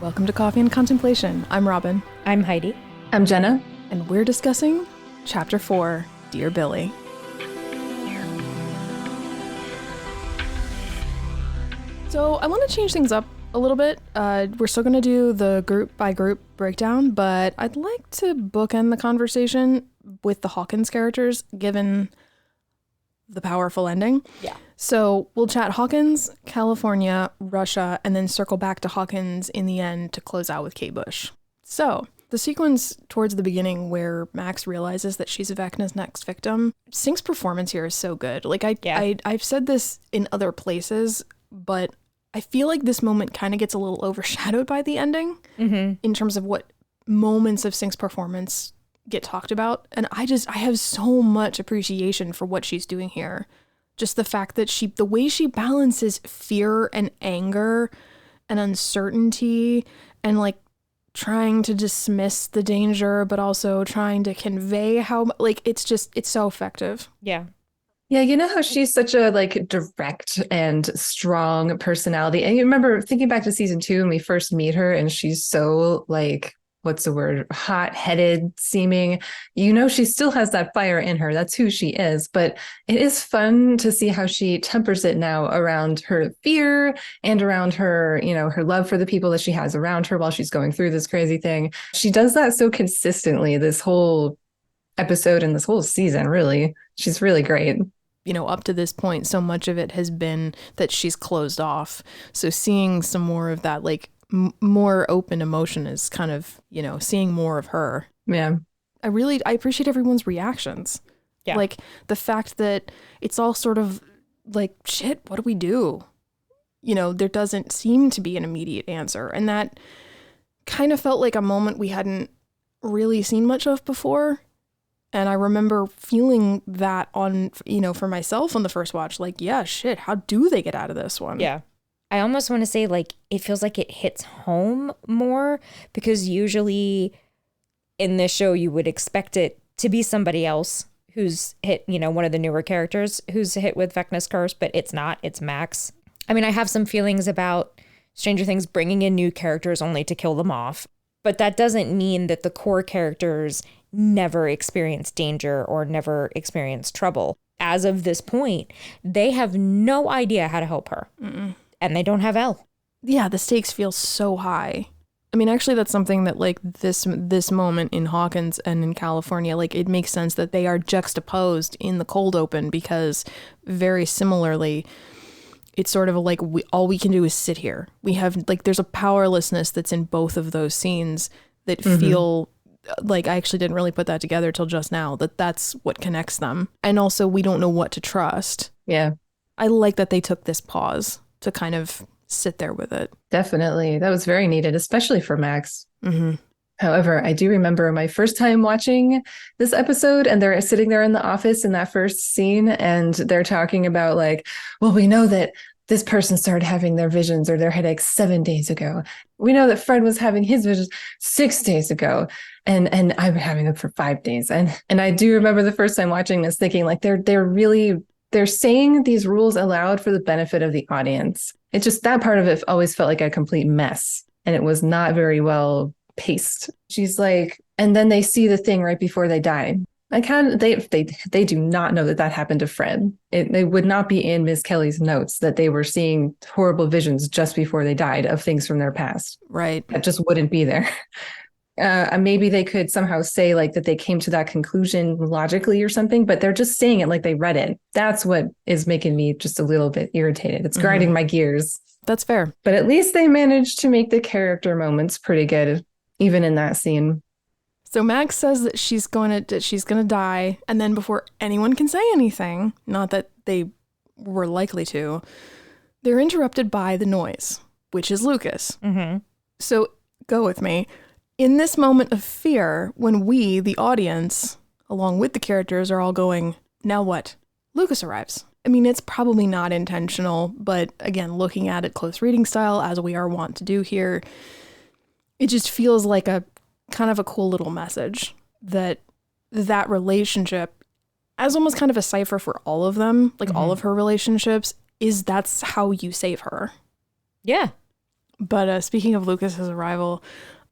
Welcome to Coffee and Contemplation. I'm Robin. I'm Heidi. I'm Jenna. And we're discussing Chapter 4, Dear Billy. So I want to change things up a little bit. We're still going to do the group by group breakdown, but I'd like to bookend the conversation with the Hawkins characters, given the powerful ending. Yeah. So we'll chat Hawkins, California, Russia, and then circle back to Hawkins in the end to close out with Kate Bush. So the sequence towards the beginning where Max realizes that she's Vecna's next victim, Sink's performance here is so good. Like I've said this in other places, but I feel like this moment kind of gets a little overshadowed by the ending in terms of what moments of Sink's performance get talked about. And I have so much appreciation for what she's doing here. Just the fact that the way she balances fear and anger and uncertainty and like trying to dismiss the danger, but also trying to convey how, like, it's so effective. Yeah. Yeah, you know how she's such a like direct and strong personality. And you remember thinking back to season 2 when we first meet her and she's so like, what's the word? Hot-headed seeming. You know, she still has that fire in her. That's who she is. But it is fun to see how she tempers it now around her fear and around her, you know, her love for the people that she has around her while she's going through this crazy thing. She does that so consistently this whole episode and this whole season, really. She's really great. You know, up to this point, so much of it has been that she's closed off. So seeing some more of that, like, more open emotion is kind of, you know, seeing more of her. Yeah. I appreciate everyone's reactions. Yeah. Like the fact that it's all sort of like, shit, what do we do? You know, there doesn't seem to be an immediate answer. And that kind of felt like a moment we hadn't really seen much of before. And I remember feeling that on, you know, for myself on the first watch, like, yeah, shit, how do they get out of this one? Yeah. I almost want to say, like, it feels like it hits home more because usually in this show, you would expect it to be somebody else who's hit, you know, one of the newer characters who's hit with Vecna's curse, but it's not. It's Max. I mean, I have some feelings about Stranger Things bringing in new characters only to kill them off, but that doesn't mean that the core characters never experience danger or never experience trouble. As of this point, they have no idea how to help her. And they don't have Elle. Yeah, the stakes feel so high. I mean, actually, that's something that, like, this moment in Hawkins and in California, like, it makes sense that they are juxtaposed in the cold open because very similarly, it's sort of like all we can do is sit here. We have, like, there's a powerlessness that's in both of those scenes that feel like I actually didn't really put that together till just now, that's what connects them. And also, we don't know what to trust. Yeah. I like that they took this pause to kind of sit there with it. Definitely. That was very needed, especially for Max. However, I do remember my first time watching this episode and they're sitting there in the office in that first scene and they're talking about like, well, we know that this person started having their visions or their headaches 7 days ago. We know that Fred was having his visions 6 days ago. And I've been having them for 5 days. And I do remember the first time watching this thinking like they're saying these rules aloud for the benefit of the audience. It's just that part of it always felt like a complete mess and it was not very well paced. She's like, and then they see the thing right before they die. They do not know that happened to Fred. They would not be in Ms. Kelly's notes that they were seeing horrible visions just before they died of things from their past. Right. That just wouldn't be there. Maybe they could somehow say like that they came to that conclusion logically or something, but they're just saying it like they read it. That's what is making me just a little bit irritated. It's grinding my gears. That's fair. But at least they managed to make the character moments pretty good, even in that scene. So Max says that she's gonna die, and then before anyone can say anything, not that they were likely to, they're interrupted by the noise, which is Lucas. So go with me. In this moment of fear, when we, the audience, along with the characters, are all going, now what? Lucas arrives. I mean, it's probably not intentional, but again, looking at it close reading style, as we are wont to do here, it just feels like a kind of a cool little message that relationship, as almost kind of a cipher for all of them, like all of her relationships, that's how you save her. Yeah. But speaking of Lucas's arrival,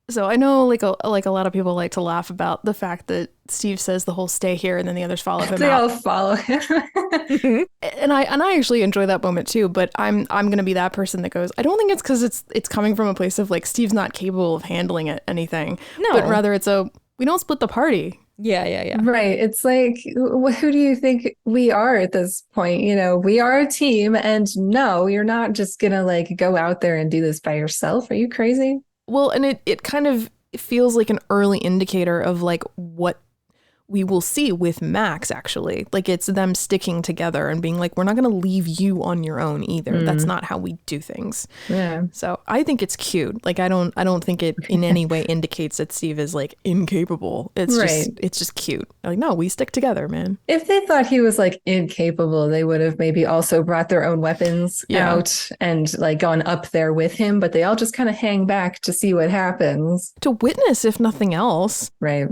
so I know like a lot of people like to laugh about the fact that Steve says the whole stay here and then the others follow him They out. all follow him. And I actually enjoy that moment too, but I'm going to be that person that goes, I don't think it's cuz it's coming from a place of like Steve's not capable of handling anything. No. But rather it's we don't split the party. Yeah. Right. It's like, who do you think we are at this point? You know, we are a team, and no, you're not just going to like go out there and do this by yourself. Are you crazy? Well, and it kind of feels like an early indicator of like what we will see with Max, actually. Like it's them sticking together and being like, we're not going to leave you on your own either. That's not how we do things. Yeah. So I think it's cute. Like I don't think it in any way indicates that Steve is like incapable. It's just cute. Like, no, we stick together, man. If they thought he was like incapable, they would have maybe also brought their own weapons out and like gone up there with him, but they all just kind of hang back to see what happens. To witness, if nothing else. Right.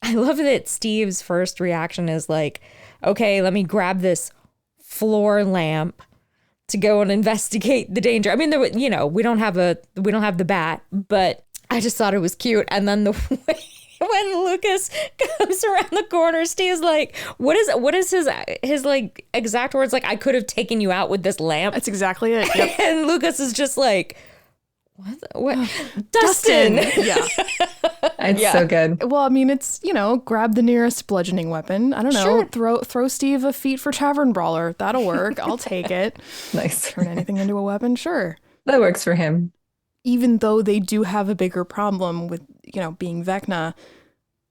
I love that Steve's first reaction is like, okay, let me grab this floor lamp to go and investigate the danger. I mean, we don't have the bat, but I just thought it was cute. And then the way when Lucas comes around the corner, Steve's like, what is his like exact words? Like, I could have taken you out with this lamp. That's exactly it. Yep. And Lucas is just like, what? Dustin. Yeah. It's so good. Well, I mean, it's, grab the nearest bludgeoning weapon. I don't know. Sure. Throw Steve a feet for tavern brawler. That'll work. I'll take it. Nice. Turn anything into a weapon. Sure. That works for him. Even though they do have a bigger problem with, being Vecna,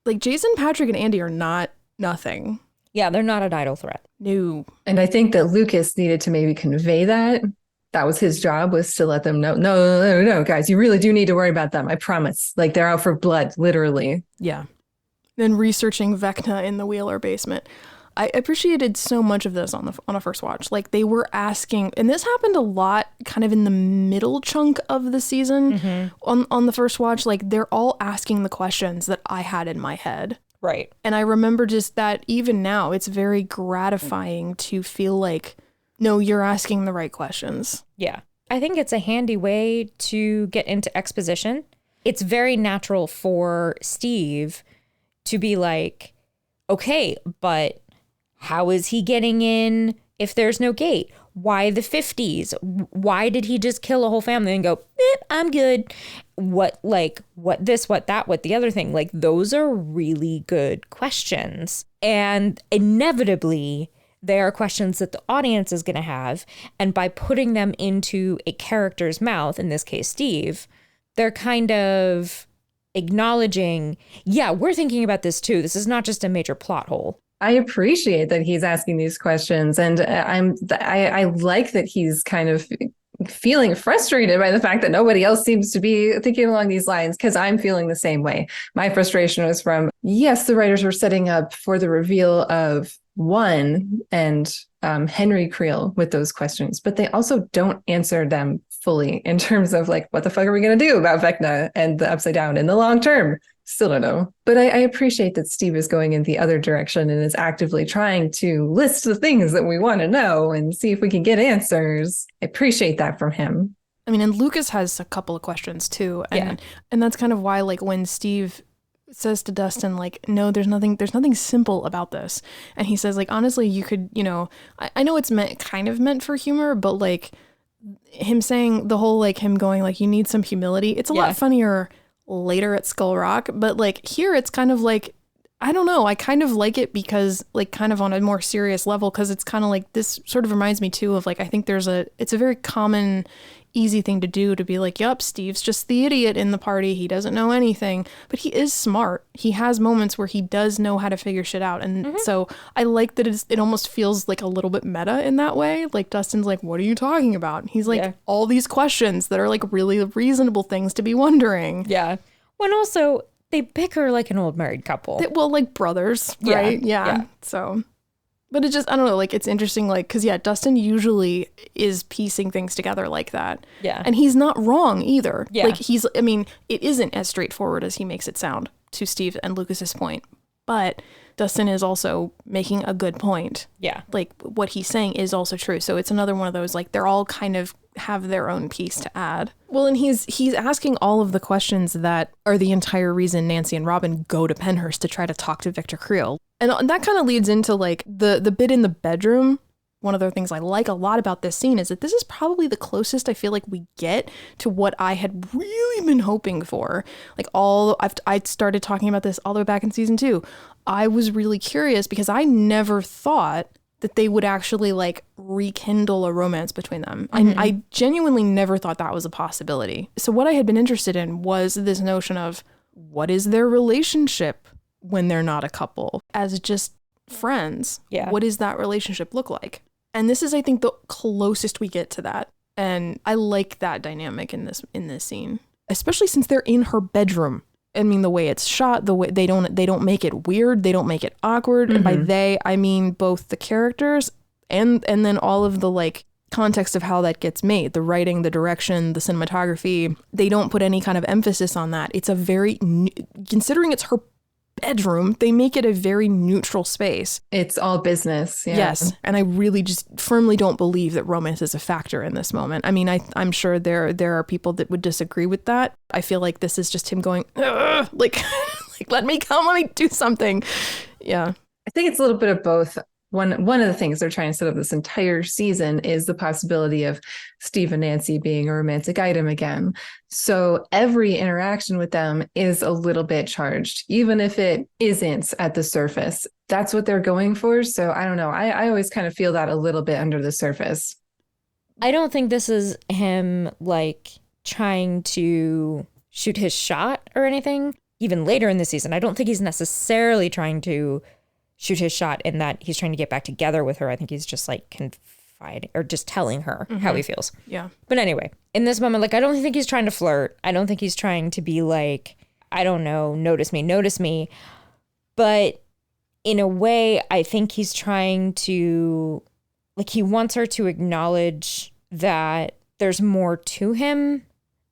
like Jason, Patrick, and Andy are not nothing. Yeah, they're not an idle threat. No. And I think that Lucas needed to maybe convey that. That was his job, was to let them know, no, guys, you really do need to worry about them. I promise. Like, they're out for blood, literally. Yeah. Then researching Vecna in the Wheeler basement. I appreciated so much of this on a first watch. Like, they were asking, and this happened a lot kind of in the middle chunk of the season on the first watch. Like, they're all asking the questions that I had in my head. Right. And I remember just that even now, it's very gratifying to feel like, no, you're asking the right questions. Yeah. I think it's a handy way to get into exposition. It's very natural for Steve to be like, okay, but how is he getting in if there's no gate? Why the 50s? Why did he just kill a whole family and go, I'm good? What this, what that, what the other thing? Like, those are really good questions. And inevitably, they are questions that the audience is going to have. And by putting them into a character's mouth, in this case, Steve, they're kind of acknowledging, yeah, we're thinking about this too. This is not just a major plot hole. I appreciate that he's asking these questions. And I like that he's kind of feeling frustrated by the fact that nobody else seems to be thinking along these lines, because I'm feeling the same way. My frustration was from, yes, the writers were setting up for the reveal of one and Henry Creel with those questions, but they also don't answer them fully in terms of like, what the fuck are we going to do about Vecna and the Upside Down in the long term? Still don't know. But I appreciate that Steve is going in the other direction and is actively trying to list the things that we want to know and see if we can get answers. I appreciate that from him. I mean, and Lucas has a couple of questions too. And that's kind of why, like, when Steve says to Dustin, like, no, there's nothing simple about this. And he says, like, honestly, you could, I know it's meant for humor, but like him saying the whole, like, him going like, you need some humility. It's a lot funnier later at Skull Rock, but like here it's kind of like, I don't know, I kind of like it because, like, kind of on a more serious level, because it's kind of like, this sort of reminds me too of like, I think it's a very common, easy thing to do, to be like, yup, Steve's just the idiot in the party, he doesn't know anything, but he is smart. He has moments where he does know how to figure shit out, and so I like that it almost feels like a little bit meta in that way. Like, Dustin's like, what are you talking about? And he's like, all these questions that are like really reasonable things to be wondering. Yeah. When also they bicker like an old married couple. Like brothers, right? Yeah. So, but it just, I don't know, like, it's interesting, like, because, Dustin usually is piecing things together like that. Yeah. And he's not wrong either. Yeah. Like, it isn't as straightforward as he makes it sound, to Steve and Lucas's point. But Dustin is also making a good point. Yeah. Like, what he's saying is also true. So it's another one of those, like, they're all kind of have their own piece to add. Well, and he's asking all of the questions that are the entire reason Nancy and Robin go to Penhurst to try to talk to Victor Creel. And that kind of leads into like the bit in the bedroom. One of the things I like a lot about this scene is that this is probably the closest I feel like we get to what I had really been hoping for. Like I started talking about this all the way back in season 2. I was really curious because I never thought that they would actually like rekindle a romance between them. I genuinely never thought that was a possibility. So what I had been interested in was this notion of what is their relationship when they're not a couple as just friends. Yeah. What does that relationship look like? And this is, I think, the closest we get to that. And I like that dynamic in this scene, especially since they're in her bedroom. I mean, the way it's shot, the way they don't make it weird, they don't make it awkward. And by they, I mean both the characters and then all of the like context of how that gets made, the writing, the direction, the cinematography. They don't put any kind of emphasis on that. It's a very, considering it's her bedroom, they make it a very neutral space. It's all business. Yeah. Yes. And I really just firmly don't believe that romance is a factor in this moment. I mean, I'm sure there are people that would disagree with that. I feel like this is just him going, like let me come, let me do something. Yeah. I think it's a little bit of both. One of the things they're trying to set up this entire season is the possibility of Steve and Nancy being a romantic item again. So every interaction with them is a little bit charged, even if it isn't at the surface. That's what they're going for. So I don't know. I always kind of feel that a little bit under the surface. I don't think this is him like trying to shoot his shot or anything. Even later in the season, I don't think he's necessarily trying to shoot his shot in that he's trying to get back together with her. I think he's just like confiding or just telling her how he feels. Yeah. But anyway, in this moment, like, I don't think he's trying to flirt. I don't think he's trying to be like, I don't know, notice me. But in a way, I think he's trying to, like, he wants her to acknowledge that there's more to him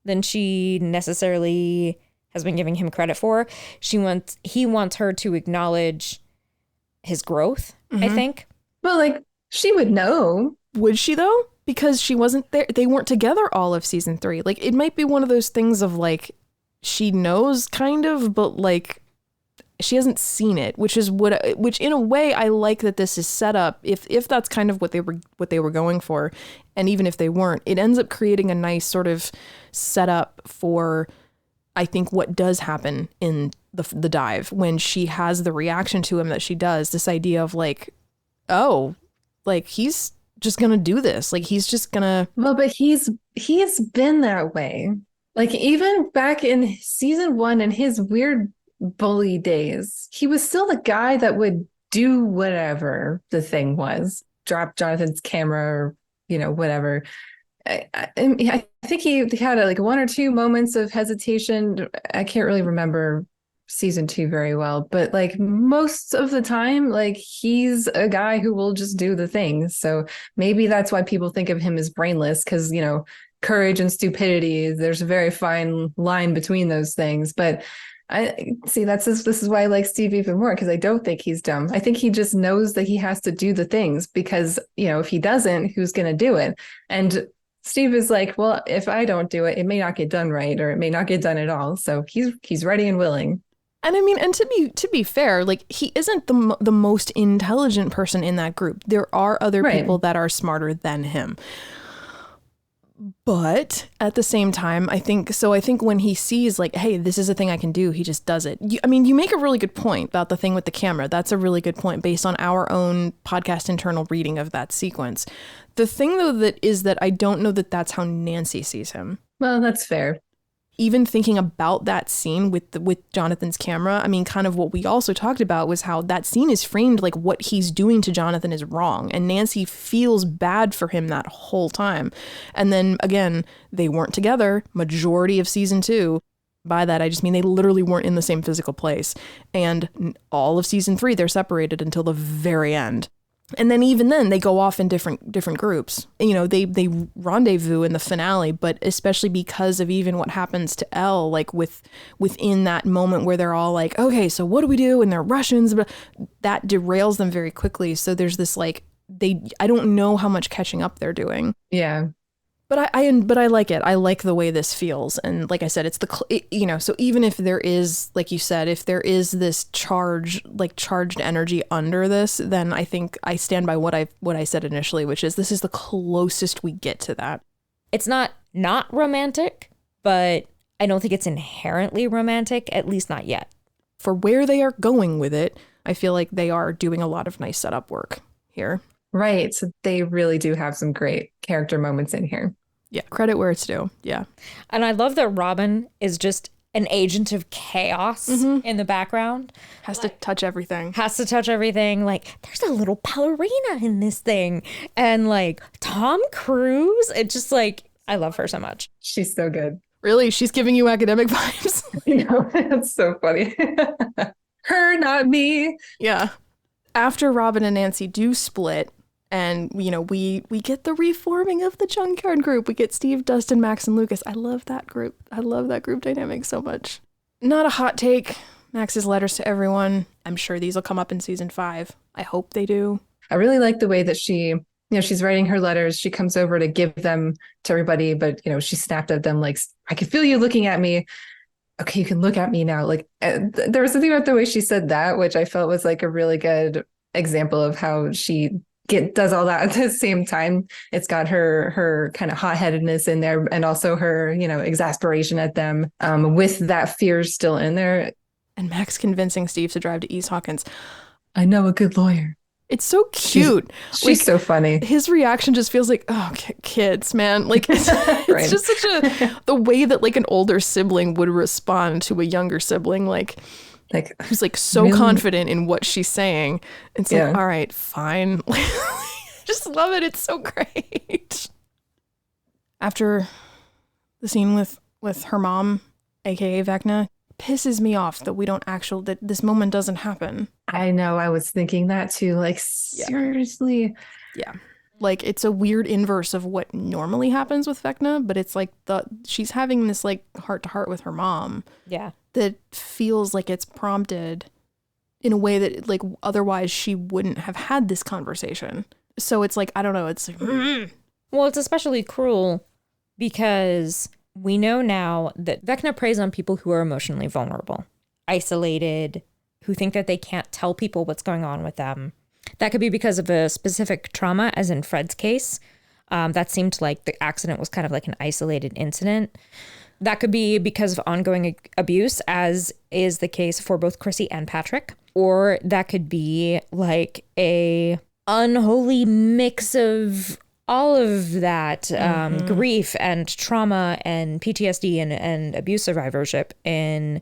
than she necessarily has been giving him credit for. He wants her to acknowledge his growth, I think. Well, like, she would know. Would she though? Because she wasn't there. They weren't together all of season 3. Like, it might be one of those things of like, she knows kind of, but like, she hasn't seen it, which in a way I like that this is set up. If that's kind of what they were going for, and even if they weren't, it ends up creating a nice sort of setup for, I think, what does happen in the dive when she has the reaction to him that she does. This idea of like, oh, like he's just gonna do this. Like he's just gonna. Well, but he has been that way. Like even back in season 1 in his weird bully days, he was still the guy that would do whatever the thing was, drop Jonathan's camera or, whatever. I think he had like 1 or 2 moments of hesitation. I can't really remember season 2 very well, but like most of the time, like he's a guy who will just do the things. So maybe that's why people think of him as brainless, because courage and stupidity, there's a very fine line between those things. But I see this is why I like Steve even more, because I don't think he's dumb. I think he just knows that he has to do the things because if he doesn't, who's going to do it? And Steve is like, well, if I don't do it, it may not get done right, or it may not get done at all. So he's ready and willing. And I mean, and to be fair, like he isn't the most intelligent person in that group. There are other people that are smarter than him. But at the same time, I think when he sees like, hey, this is a thing I can do, he just does it. You make a really good point about the thing with the camera. That's a really good point based on our own podcast internal reading of that sequence. The thing, though, that I don't know that that's how Nancy sees him. Well, that's fair. Even thinking about that scene with Jonathan's camera, I mean, kind of what we also talked about was how that scene is framed like what he's doing to Jonathan is wrong. And Nancy feels bad for him that whole time. And then again, they weren't together majority of season 2. By that, I just mean they literally weren't in the same physical place. And all of season 3, they're separated until the very end. And then even then they go off in different groups. They rendezvous in the finale, but especially because of even what happens to Elle, like within that moment where they're all like, okay, so what do we do? And they're Russians, but that derails them very quickly. So there's this like, I don't know how much catching up they're doing. Yeah. But I like it. I like the way this feels. And like I said, it's so even if there is, like you said, if there is this charged energy under this, then I think I stand by what I said initially, which is this is the closest we get to that. It's not romantic, but I don't think it's inherently romantic, at least not yet. For where they are going with it, I feel like they are doing a lot of nice setup work here. Right. So they really do have some great character moments in here. Yeah, credit where it's due. Yeah. And I love that Robin is just an agent of chaos in the background. Has to touch everything. Like, there's a little ballerina in this thing. And like Tom Cruise, it just like, I love her so much. She's so good. Really? She's giving you academic vibes? You know, that's so funny. Her, not me. Yeah. After Robin and Nancy do split, and, you know, we get the reforming of the Junkyard group. We get Steve, Dustin, Max, and Lucas. I love that group. I love that group dynamic so much. Not a hot take. Max's letters to everyone. I'm sure these will come up in season 5. I hope they do. I really like the way that she's writing her letters. She comes over to give them to everybody, but, she snapped at them like, I can feel you looking at me. Okay, you can look at me now. Like, there was something about the way she said that, which I felt was like a really good example of how she does all that at the same time. It's got her kind of hot-headedness in there, and also her, exasperation at them, with that fear still in there. And Max convincing Steve to drive to East Hawkins. I know a good lawyer. It's so cute. She's so funny. His reaction just feels like, oh, kids, man. Like, it's right. Just such the way that like an older sibling would respond to a younger sibling, like who's like so really? Confident in what she's saying. It's like, all right, fine. Just love it. It's so great. After the scene with her mom, aka Vecna, pisses me off that that this moment doesn't happen. I know. I was thinking that too. Like, seriously. Yeah. Like, it's a weird inverse of what normally happens with Vecna, but it's like she's having this like heart to heart with her mom. Yeah. That feels like it's prompted in a way that like otherwise she wouldn't have had this conversation. So it's like, I don't know. It's like, Well, it's especially cruel because we know now that Vecna preys on people who are emotionally vulnerable, isolated, who think that they can't tell people what's going on with them. That could be because of a specific trauma, as in Fred's case. That seemed like the accident was kind of like an isolated incident. That could be because of ongoing abuse, as is the case for both Chrissy and Patrick. Or that could be like a unholy mix of all of that grief and trauma and PTSD and abuse survivorship in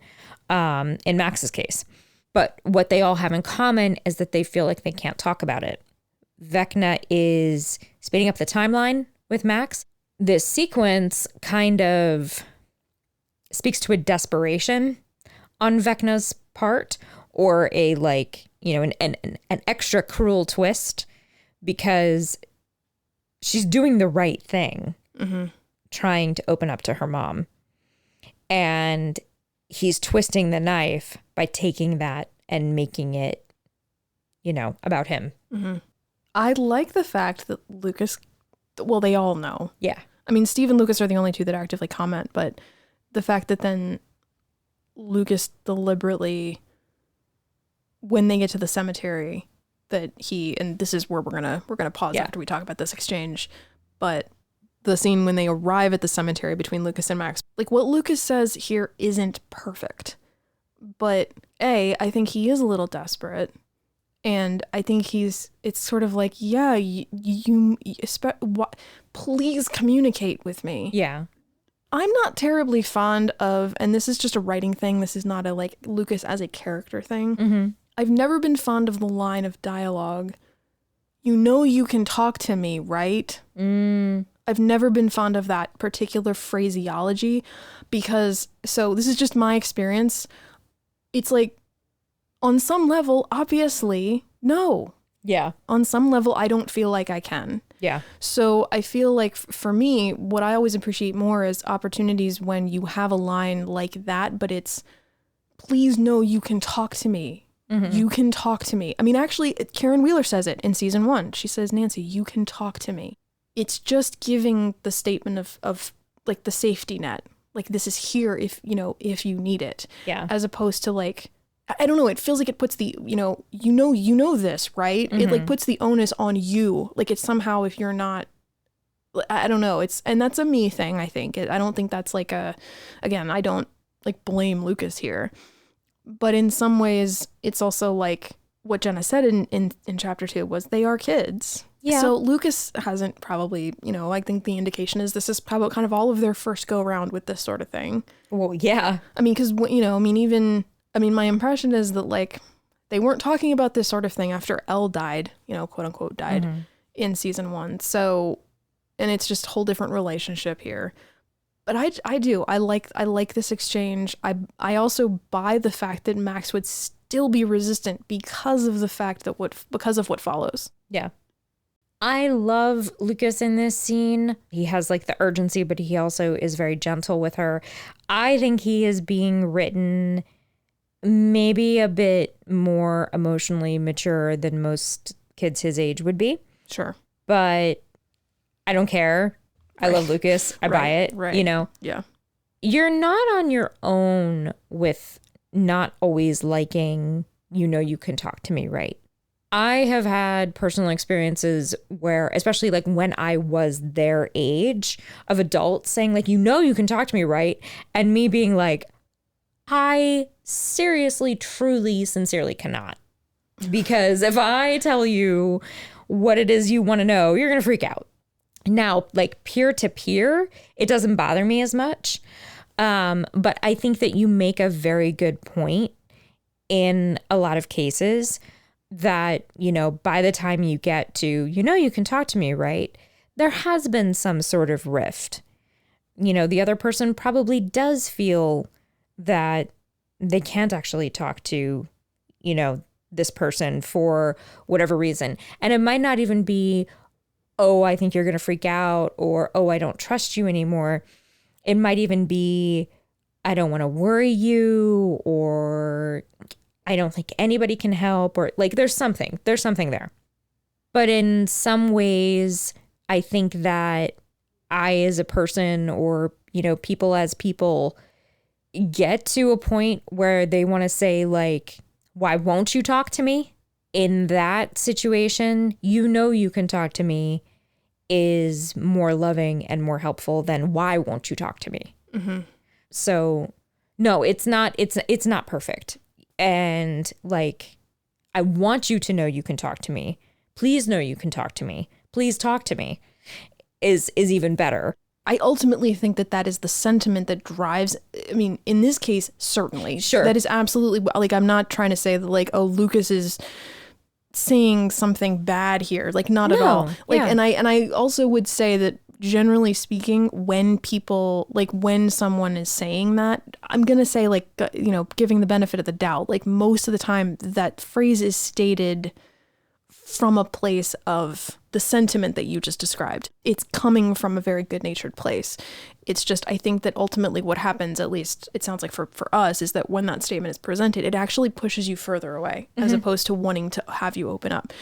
Max's case. But what they all have in common is that they feel like they can't talk about it. Vecna is speeding up the timeline with Max. This sequence kind of speaks to a desperation on Vecna's part, or a an extra cruel twist, because she's doing the right thing, trying to open up to her mom. And he's twisting the knife by taking that and making it, about him. Mm-hmm. I like the fact that Lucas, well, they all know. Yeah. I mean, Steve and Lucas are the only two that actively comment, but the fact that then Lucas deliberately, when they get to the cemetery, that and this is where we're gonna pause after we talk about this exchange, but the scene when they arrive at the cemetery between Lucas and Max, like what Lucas says here isn't perfect, but I think he is a little desperate, and I think it's sort of like, please communicate with me. Yeah. I'm not terribly fond of, and this is just a writing thing, this is not a like Lucas as a character thing. Mm-hmm. I've never been fond of the line of dialogue, you can talk to me, right? I've never been fond of that particular phraseology, because, so this is just my experience. It's like, on some level, obviously, no. Yeah. On some level, I don't feel like I can. Yeah. So I feel like for me, what I always appreciate more is opportunities when you have a line like that, but it's, please know you can talk to me. Mm-hmm. You can talk to me. I mean, actually, Karen Wheeler says it in season 1. She says, Nancy, you can talk to me. it's just giving the statement of like the safety net. Like, this is here if you need it. Yeah. As opposed to like, I don't know, it feels like it puts the, you know this, right? It like puts the onus on you. Like, it's somehow, if you're not, I don't know, and that's a me thing, I think. I don't think that's like again, I don't like blame Lucas here. But in some ways, it's also like what Jenna said in chapter 2 was they are kids. Yeah. So Lucas hasn't probably, I think the indication is this is probably kind of all of their first go around with this sort of thing. Well, yeah. I mean, because, my impression is that like they weren't talking about this sort of thing after Elle died, quote unquote died in season 1. So, and it's just a whole different relationship here. But I like this exchange. I also buy the fact that Max would still be resistant because of what follows. Yeah. I love Lucas in this scene. He has like the urgency, but he also is very gentle with her. I think he is being written maybe a bit more emotionally mature than most kids his age would be. Sure. But I don't care. I love Lucas. I buy it. Right. Yeah. You're not on your own with not always liking, you can talk to me, right? I have had personal experiences where, especially like when I was their age, of adults saying like, you can talk to me, right? And me being like, I seriously, truly, sincerely cannot. Because if I tell you what it is you want to know, you're going to freak out. Now, like peer to peer, it doesn't bother me as much. But I think that you make a very good point in a lot of cases that, by the time you get to, you can talk to me, right? There has been some sort of rift. The other person probably does feel that they can't actually talk to, this person for whatever reason. And it might not even be, oh, I think you're going to freak out, or, oh, I don't trust you anymore. It might even be, I don't want to worry you, or I don't think anybody can help, or like there's something there. But in some ways, I think that I as a person, or, people as people, get to a point where they want to say like, why won't you talk to me? In that situation, you can talk to me is more loving and more helpful than why won't you talk to me? Mm-hmm. So no, it's not perfect. And like, I want you to know you can talk to me. Please know you can talk to me. Please talk to me is even better. I ultimately think that is the sentiment that drives, in this case, certainly. Sure. That is absolutely, like, I'm not trying to say that like, oh, Lucas is saying something bad here. Like, not at all. Like, yeah. And I also would say that generally speaking, when someone is saying that, I'm going to say like, giving the benefit of the doubt, like most of the time that phrase is stated from a place of the sentiment that you just described. It's coming from a very good-natured place. It's just, I think that ultimately what happens, at least it sounds like for us, is that when that statement is presented, it actually pushes you further away as opposed to wanting to have you open up.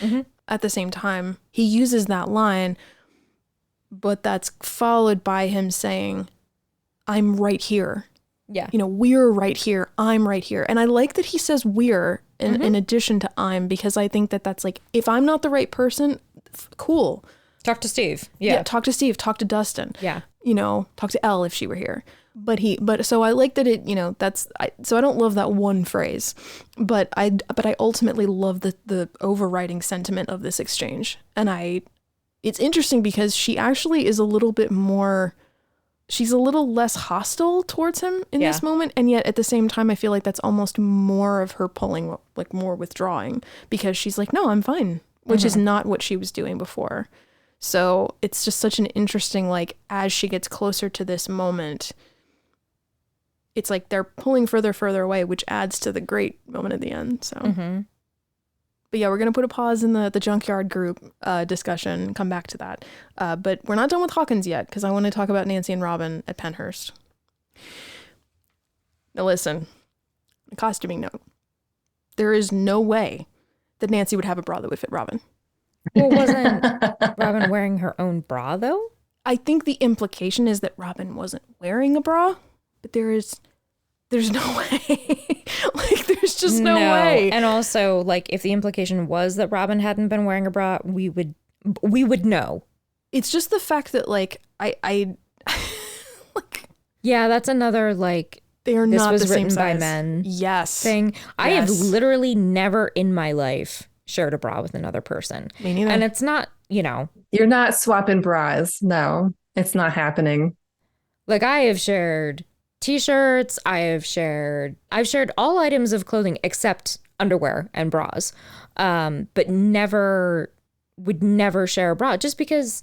At the same time, he uses that line, but that's followed by him saying, I'm right here. Yeah. We're right here. I'm right here. And I like that he says we're in addition to I'm, because I think that that's like, if I'm not the right person, cool. Talk to Steve. Yeah. Talk to Steve. Talk to Dustin. Yeah. Talk to Elle if she were here. But so I like that it, so I don't love that one phrase, but I ultimately love the overriding sentiment of this exchange. And it's interesting because she actually is a little bit more, she's a little less hostile towards him in this moment. And yet at the same time, I feel like that's almost more of her pulling, like more withdrawing, because she's like, no, I'm fine, which is not what she was doing before. So it's just such an interesting, like, as she gets closer to this moment, it's like they're pulling further away, which adds to the great moment at the end. So, But yeah, we're going to put a pause in the junkyard group discussion, come back to that. But we're not done with Hawkins yet, because I want to talk about Nancy and Robin at Penhurst. Now listen, a costuming note. There is no way that Nancy would have a bra that would fit Robin. Well, wasn't Robin wearing her own bra though? I think the implication is that Robin wasn't wearing a bra, but there's no way. Like, there's just no way. And also, like, if the implication was that Robin hadn't been wearing a bra, we would know. It's just the fact that, like, I like, yeah, that's another, like, they are this not was the same written by size. men Yes. thing. I have Yes. literally never in my life shared a bra with another person. Me neither. And it's not, you know. You're not swapping bras. No, it's not happening. Like, I have shared t-shirts. I've shared all items of clothing except underwear and bras. But would never share a bra just because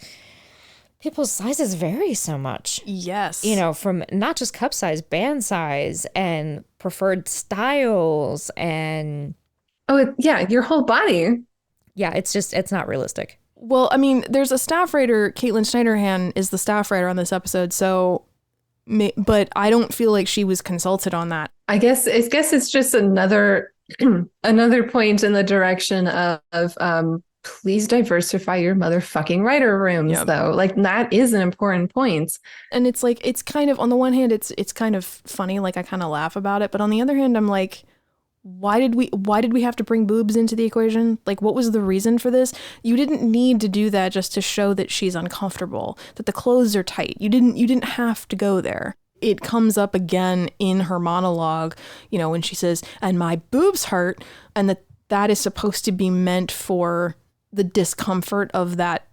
people's sizes vary so much. Yes. You know, from not just cup size, band size, and preferred styles, and Yeah, your whole body. yeah, it's not realistic. Well, I mean, there's a staff writer, Caitlin Schneiderhan is the staff writer on this episode, but I don't feel like she was consulted on that. I guess it's just another point in the direction of please diversify your motherfucking writer rooms, Yep. though. Like, that is an important point. And it's like, it's kind of, on the one hand, it's kind of funny, like I kind of laugh about it, but on the other hand, I'm like, why did we have to bring boobs into the equation? Like, what was the reason for this? You didn't need to do that just to show that she's uncomfortable, that the clothes are tight. You didn't have to go there. It comes up again in her monologue, you know, when she says, and my boobs hurt, and that is supposed to be meant for the discomfort of that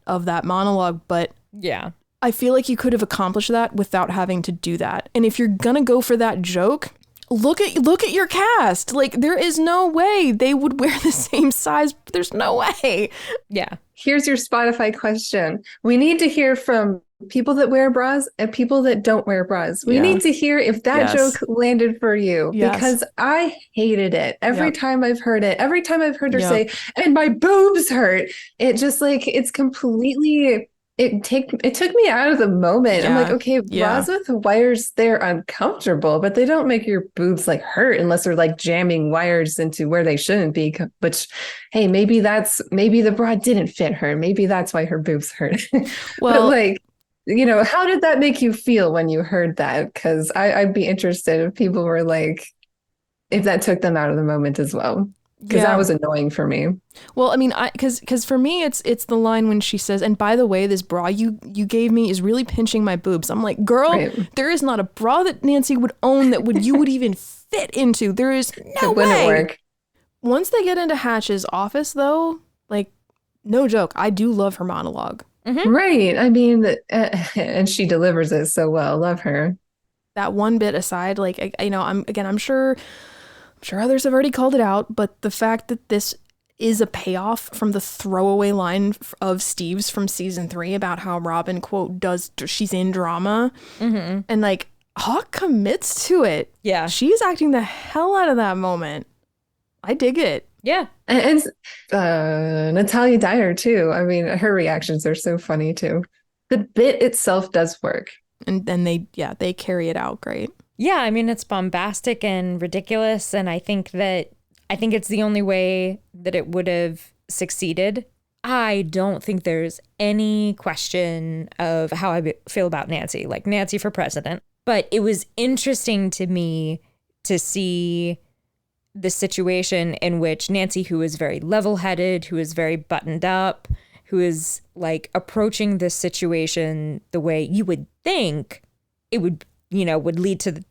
monologue. But Yeah. I feel like you could have accomplished that without having to do that. And if you're gonna go for that joke, look at your cast. Like, there is no way they would wear the same size. There's no way. Yeah. Here's your Spotify question. We need to hear from people that wear bras and people that don't wear bras. We Yeah. need to hear if that Yes. joke landed for you, Yes. because I hated it every Yep. time I've heard it. Every time I've heard her Yep. say, and my boobs hurt, it just, like, it's completely, it took me out of the moment. I'm Yeah. like, okay, Yeah. bras with wires, they're uncomfortable, but they don't make your boobs, like, hurt unless they're, like, jamming wires into where they shouldn't be. Which, hey, maybe the bra didn't fit her. Maybe that's why her boobs hurt. Well, But, like, you know, how did that make you feel when you heard that? Because I'd be interested if people were like, if that took them out of the moment as well. Because that was annoying for me. Well, I mean, because for me, it's the line when she says, and by the way, this bra you gave me is really pinching my boobs. I'm like, girl, Right. there is not a bra that Nancy would own that you would even fit into. There is no It wouldn't way. work. Once they get into Hatch's office, though, like, no joke, I do love her monologue. Right. I mean, and she delivers it so well. Love her. That one bit aside, like, I'm sure others have already called it out, but the fact that this is a payoff from the throwaway line of Steve's from season 3 about how Robin, quote, she's in drama, and, like, Hawk commits to it. Yeah. She's acting the hell out of that moment. I dig it. Yeah. And Natalia Dyer, too. I mean, her reactions are so funny, too. The bit itself does work. And then they carry it out great. Yeah, I mean, it's bombastic and ridiculous, and I think it's the only way that it would have succeeded. I don't think there's any question of how I feel about Nancy, like Nancy for president. But it was interesting to me to see the situation in which Nancy, who is very level-headed, who is very buttoned up, who is, like, approaching this situation the way you would think it would lead to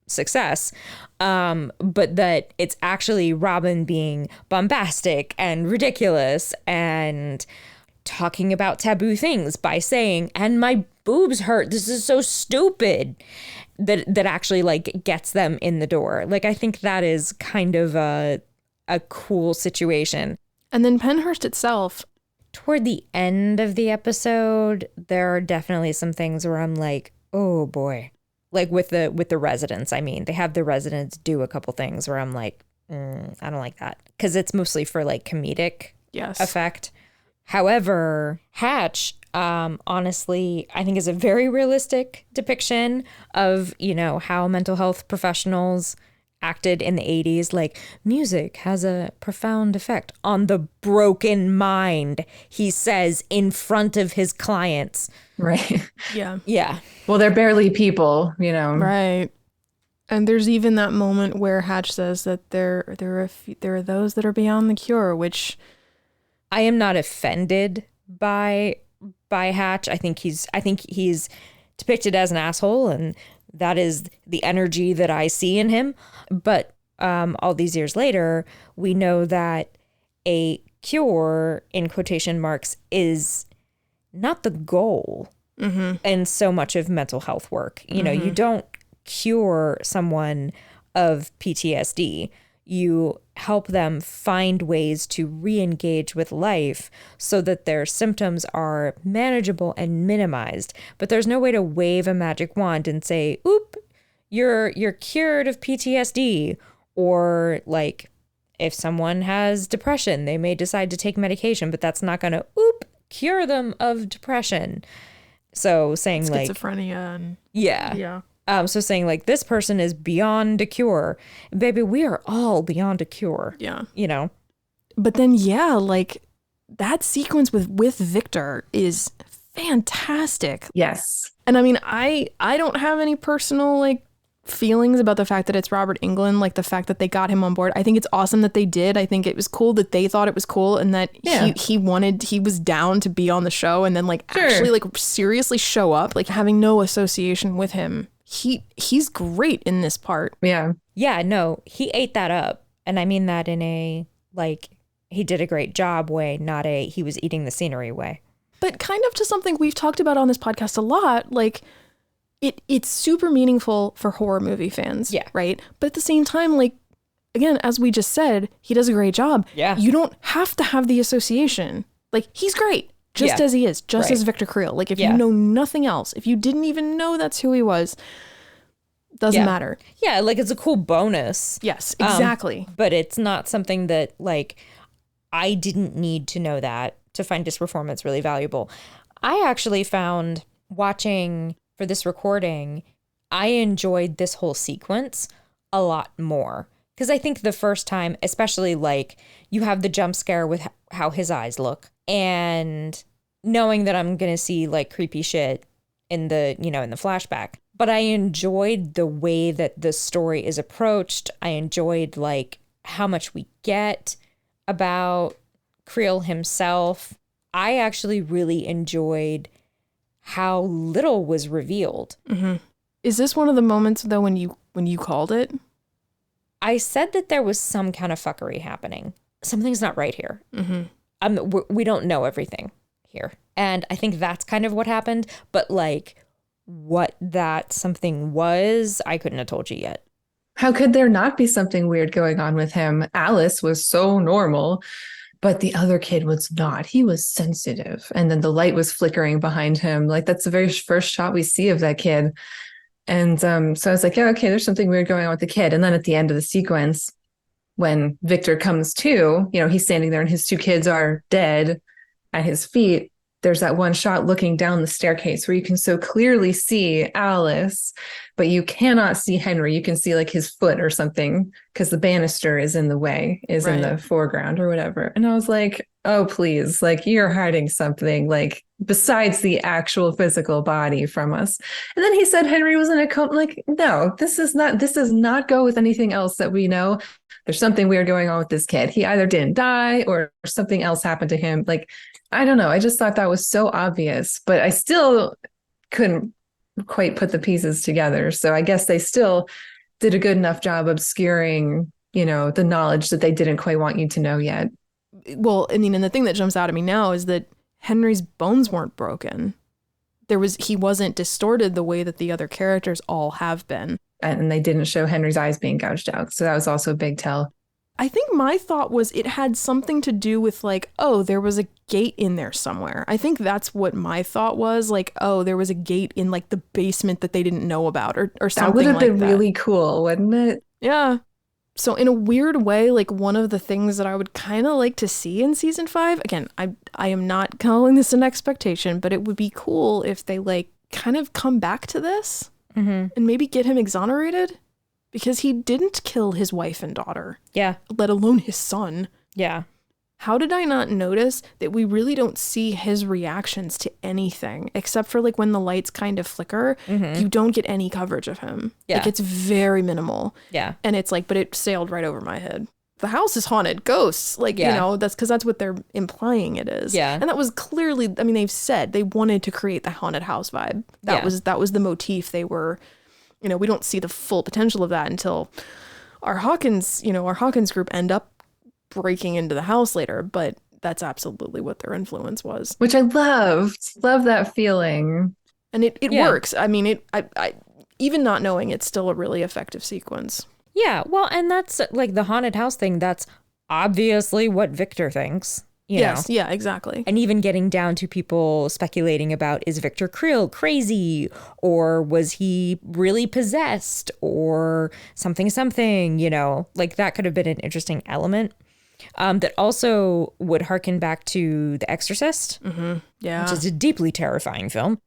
success, but that it's actually Robin being bombastic and ridiculous and talking about taboo things by saying, and my boobs hurt, this is so stupid, that actually, like, gets them in the door. Like, I think that is kind of a cool situation. And then Penhurst itself, Toward the end of the episode, there are definitely some things where I'm like, oh boy. Like with the residents, I mean, they have the residents do a couple things where I'm like, I don't like that. Because it's mostly for, like, comedic yes, effect. However, Hatch, honestly, I think is a very realistic depiction of, you know, how mental health professionals acted in the 80s, like music has a profound effect on the broken mind, he says in front of his clients. Right. Yeah. Well, they're barely people, you know. Right. And there's even that moment where Hatch says that there are those that are beyond the cure, which I am not offended by Hatch. I think he's depicted as an asshole, and that is the energy that I see in him. But all these years later, we know that a cure, in quotation marks, is not the goal in so much of mental health work. You know, you don't cure someone of PTSD. You help them find ways to re-engage with life so that their symptoms are manageable and minimized. But there's no way to wave a magic wand and say, oop, you're cured of PTSD. Or like if someone has depression, they may decide to take medication, but that's not going to, cure them of depression. So saying schizophrenia and yeah. So saying like this person is beyond a cure, baby, we are all beyond a cure. Yeah. You know? But then, like that sequence with Victor is fantastic. Yes. And I mean, I don't have any personal like feelings about the fact that it's Robert Englund, like the fact that they got him on board. I think it's awesome that they did. I think it was cool that they thought it was cool and that he was down to be on the show and then like actually like seriously show up, like having no association with him. He's great in this part. Yeah. Yeah, no, he ate that up. And I mean that in a, like, he did a great job way, not a he was eating the scenery way. But kind of to something we've talked about on this podcast a lot, like, it's super meaningful for horror movie fans, right? But at the same time, like, again, as we just said, he does a great job. Yeah. You don't have to have the association. Like, he's great, just as he is, just as Victor Creel. Like, if you know nothing else, if you didn't even know that's who he was, doesn't matter. Yeah, like, it's a cool bonus. Yes, exactly. But it's not something that, like, I didn't need to know that to find his performance really valuable. I actually found watching for this recording, I enjoyed this whole sequence a lot more. Because I think the first time, especially like you have the jump scare with how his eyes look and knowing that I'm going to see like creepy shit in the, in the flashback. But I enjoyed the way that the story is approached. I enjoyed like how much we get about Creel himself. I actually really enjoyed how little was revealed. Mm-hmm. Is this one of the moments though when you called it? I said that there was some kind of fuckery happening. Something's not right here. Mm-hmm. We don't know everything here. And I think that's kind of what happened. But like what that something was, I couldn't have told you yet. How could there not be something weird going on with him? Alice was so normal, but the other kid was not. He was sensitive. And then the light was flickering behind him. Like that's the very first shot we see of that kid. And so I was like, yeah, okay, there's something weird going on with the kid. And then at the end of the sequence, when Victor comes to, he's standing there and his two kids are dead at his feet. There's that one shot looking down the staircase where you can so clearly see Alice, but you cannot see Henry. You can see like his foot or something because the banister is in the way, in the foreground or whatever. And I was like, oh, please, like you're hiding something like besides the actual physical body from us. And then he said Henry was in a coma. Like, no, this does not go with anything else that we know. There's something weird going on with this kid. He either didn't die or something else happened to him. Like, I don't know. I just thought that was so obvious, but I still couldn't quite put the pieces together. So I guess they still did a good enough job obscuring, the knowledge that they didn't quite want you to know yet. Well, I mean, and the thing that jumps out at me now is that Henry's bones weren't broken. He wasn't distorted the way that the other characters all have been. And they didn't show Henry's eyes being gouged out. So that was also a big tell. I think my thought was it had something to do with like, oh, there was a gate in there somewhere. I think that's what my thought was. Like, oh, there was a gate in like the basement that they didn't know about or something like that. That would have been really cool, wouldn't it? Yeah. So in a weird way, like one of the things that I would kind of like to see in season 5, again, I am not calling this an expectation, but it would be cool if they like kind of come back to this and maybe get him exonerated. because he didn't kill his wife and daughter. Yeah. Let alone his son. Yeah. How did I not notice that we really don't see his reactions to anything except for like when the lights kind of flicker, you don't get any coverage of him. Yeah. Like it's very minimal. Yeah. And it's like, but it sailed right over my head. The house is haunted, ghosts, like, you know, that's because that's what they're implying it is. Yeah. And that was clearly, I mean, they've said they wanted to create the haunted house vibe. That was the motif they were, you know, we don't see the full potential of that until our Hawkins group end up breaking into the house later, but that's absolutely what their influence was. Which I loved. Love that feeling. And it works. I mean, I even not knowing, it's still a really effective sequence. Yeah, well, and that's like the haunted house thing. That's obviously what Victor thinks. You know? Yeah, exactly. And even getting down to people speculating about, is Victor Krill crazy? Or was he really possessed? Or something, you know? Like that could have been an interesting element. That also would harken back to The Exorcist. Yeah. Which is a deeply terrifying film.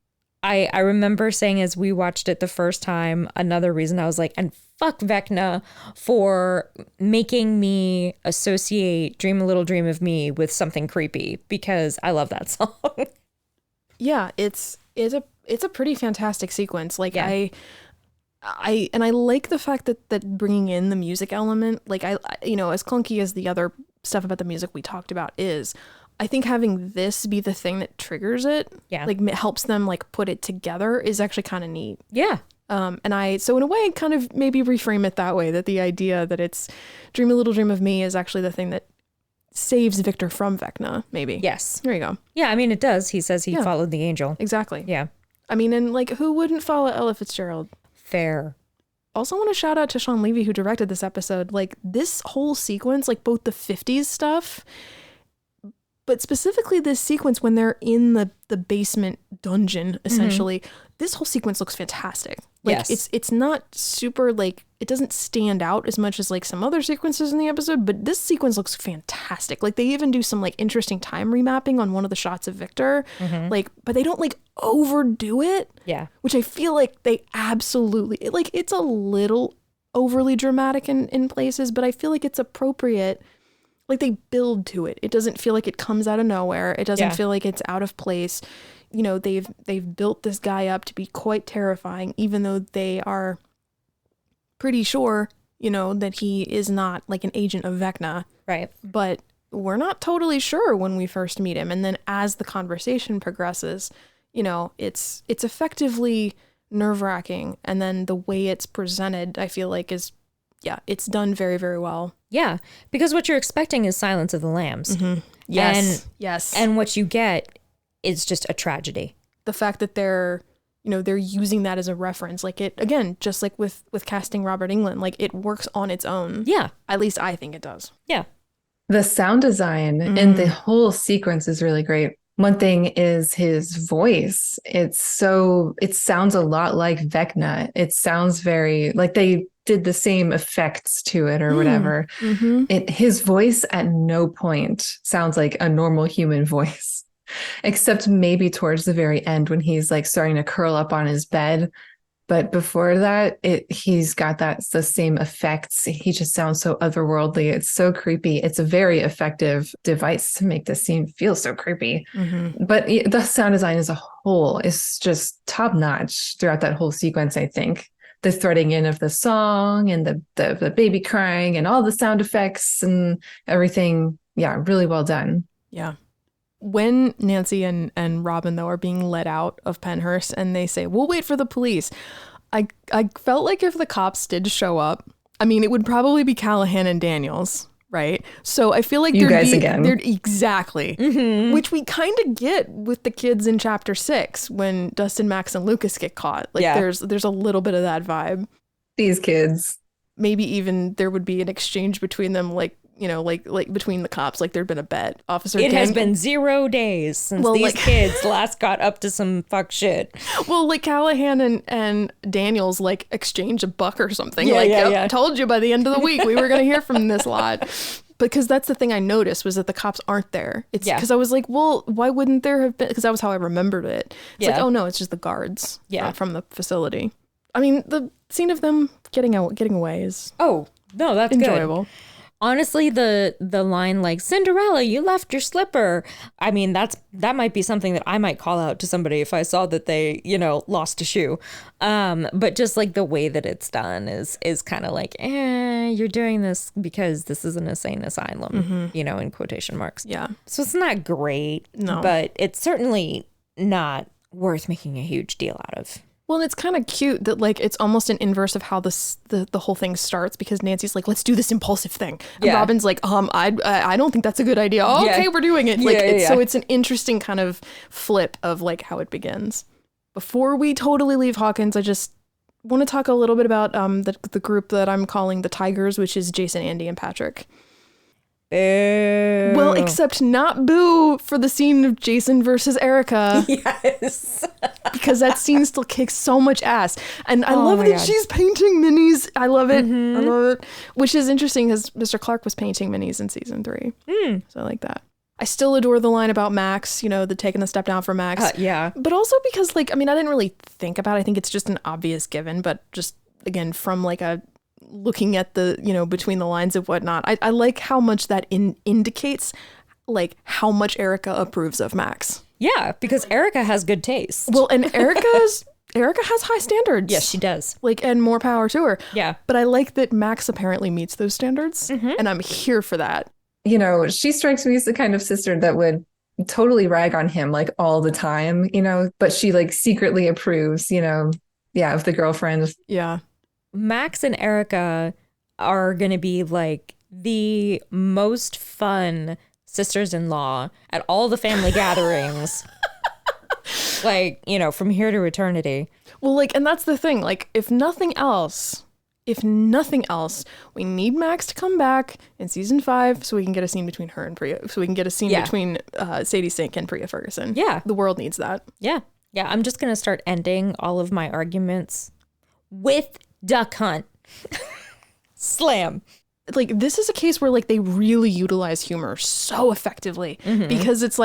I remember saying as we watched it the first time, another reason I was like, and fuck Vecna for making me associate Dream a Little Dream of Me with something creepy, because I love that song. Yeah, it's a pretty fantastic sequence. Like I like the fact that bringing in the music element, like I you know, as clunky as the other stuff about the music we talked about is, I think having this be the thing that triggers it, like helps them like put it together, is actually kind of neat. Yeah. So in a way, kind of maybe reframe it that way, that the idea that it's Dream a Little Dream of Me is actually the thing that saves Victor from Vecna, maybe. Yes. There you go. Yeah, I mean, it does. He says he followed the angel. Exactly. Yeah. I mean, and like, who wouldn't follow Ella Fitzgerald? Fair. Also want to shout out to Sean Levy, who directed this episode. Like, this whole sequence, like both the 50s stuff, but specifically this sequence when they're in the basement dungeon, essentially, this whole sequence looks fantastic. Like, it's not super, like, it doesn't stand out as much as like some other sequences in the episode, but this sequence looks fantastic. Like, they even do some like interesting time remapping on one of the shots of Victor, like, but they don't like overdo it. Yeah. Which I feel like they absolutely, like, it's a little overly dramatic in places, but I feel like it's appropriate. Like, they build to it. It doesn't feel like it comes out of nowhere. It doesn't feel like it's out of place. You know, they've built this guy up to be quite terrifying, even though they are pretty sure, you know, that he is not like an agent of Vecna. Right. But we're not totally sure when we first meet him. And then as the conversation progresses, you know, it's effectively nerve-wracking. And then the way it's presented, I feel like is, it's done very, very well. Yeah, because what you're expecting is Silence of the Lambs. Yes. And what you get is just a tragedy. The fact that they're using that as a reference, like it, again, just like with casting Robert Englund, like it works on its own. Yeah. At least I think it does. Yeah. The sound design in the whole sequence is really great. One thing is his voice. It sounds a lot like Vecna. It sounds very like they did the same effects to it or whatever. His voice at no point sounds like a normal human voice, except maybe towards the very end when he's like starting to curl up on his bed. But before that, he's got the same effects. He just sounds so otherworldly. It's so creepy. It's a very effective device to make the scene feel so creepy. But the sound design as a whole is just top notch throughout that whole sequence, I think. The threading in of the song and the baby crying and all the sound effects and everything. Yeah, really well done. Yeah. When Nancy and Robin, though, are being let out of Penhurst and they say, we'll wait for the police, I felt like if the cops did show up, I mean, it would probably be Callahan and Daniels, right? So I feel like exactly, which we kind of get with the kids in chapter 6 when Dustin, Max, and Lucas get caught. Like there's a little bit of that vibe. These kids. Maybe even there would be an exchange between them, like, you know, like between the cops, like there'd been a bet. It has been 0 days since these kids last got up to some fuck shit. Well, like Callahan and Daniels like exchange $1 or something. Yeah. Told you by the end of the week we were going to hear from this lot. Because that's the thing I noticed was that the cops aren't there. It's because I was like, well, why wouldn't there have been? Because that was how I remembered it. It's like, oh no, it's just the guards from the facility. I mean, the scene of them getting away is Oh, no, that's enjoyable. Good. Honestly, the line like, Cinderella, you left your slipper. I mean, that might be something that I might call out to somebody if I saw that they, lost a shoe. But just like the way that it's done is kind of like, you're doing this because this is an insane asylum, in quotation marks. Yeah. So it's not great, No. but it's certainly not worth making a huge deal out of. Well, and it's kind of cute that like it's almost an inverse of how the whole thing starts, because Nancy's like, let's do this impulsive thing. And Yeah. Robin's like, I don't think that's a good idea. Oh, Yeah. okay, we're doing it. Like Yeah. So it's an interesting kind of flip of like how it begins. Before we totally leave Hawkins, I just want to talk a little bit about the group that I'm calling the Tigers, which is Jason, Andy, and Patrick. Boo. Well, except not boo for the scene of Jason versus Erica. Yes. Because that scene still kicks so much ass. And I Oh love my that God. she's painting minis. I love it. I love it. Which is interesting because Mr. Clark was painting minis in season 3. So I like that. I still adore the line about Max, the taking the step down for Max. Yeah. But also because, I didn't really think about it. I think it's just an obvious given. But just, again, from looking at the, between the lines of whatnot, I like how much that indicates, how much Erica approves of Max. Yeah, because Erica has good taste. Well, and Erica has high standards. Yes, she does. And more power to her. Yeah. But I like that Max apparently meets those standards, and I'm here for that. She strikes me as the kind of sister that would totally rag on him all the time, but she secretly approves, of the girlfriend. Yeah. Max and Erica are going to be the most fun sisters-in-law at all the family gatherings. From here to eternity. Well, and that's the thing. If nothing else, we need Max to come back in season 5 so we can get a scene between her and Priya. So we can get a scene between Sadie Sink and Priya Ferguson. Yeah. The world needs that. Yeah. Yeah, I'm just going to start ending all of my arguments with Duck Hunt. Slam. This is a case where they really utilize humor so effectively because it's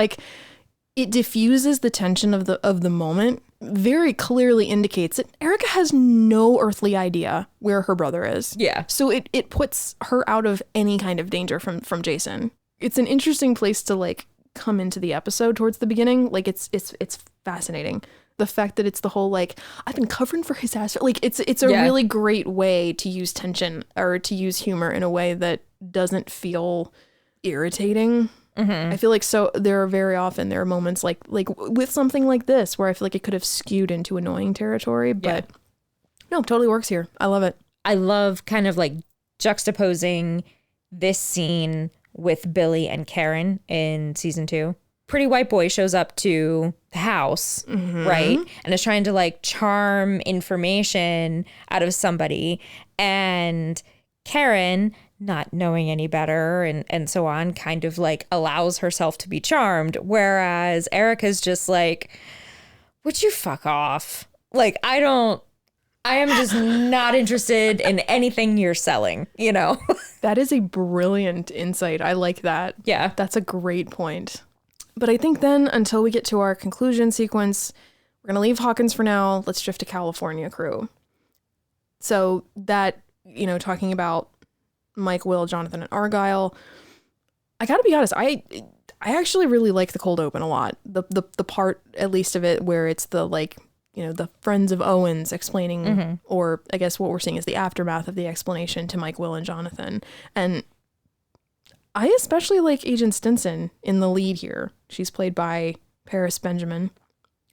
it diffuses the tension of the moment, very clearly indicates that Erica has no earthly idea where her brother is. Yeah. So it puts her out of any kind of danger from Jason. It's an interesting place to come into the episode towards the beginning. It's fascinating. The fact that it's the whole I've been covering for his ass. It's a really great way to use tension or to use humor in a way that doesn't feel irritating. I feel so there are moments with something like this where I feel it could have skewed into annoying territory, but no, totally works here. I love it. I love kind of juxtaposing this scene with Billy and Karen in season 2. Pretty white boy shows up to the house, right? And is trying to charm information out of somebody. And Karen, not knowing any better and so on, kind of allows herself to be charmed. Whereas Erica's just would you fuck off? I am just not interested in anything you're selling, That is a brilliant insight. I like that. Yeah. That's a great point. But I think then, until we get to our conclusion sequence, we're going to leave Hawkins for now. Let's drift to California crew. So that, talking about Mike, Will, Jonathan, and Argyle, I got to be honest, I actually really like the cold open a lot. The part, at least of it, where it's the, the friends of Owens explaining, or I guess what we're seeing is the aftermath of the explanation to Mike, Will, and Jonathan. And I especially like Agent Stinson in the lead here. She's played by Paris Benjamin.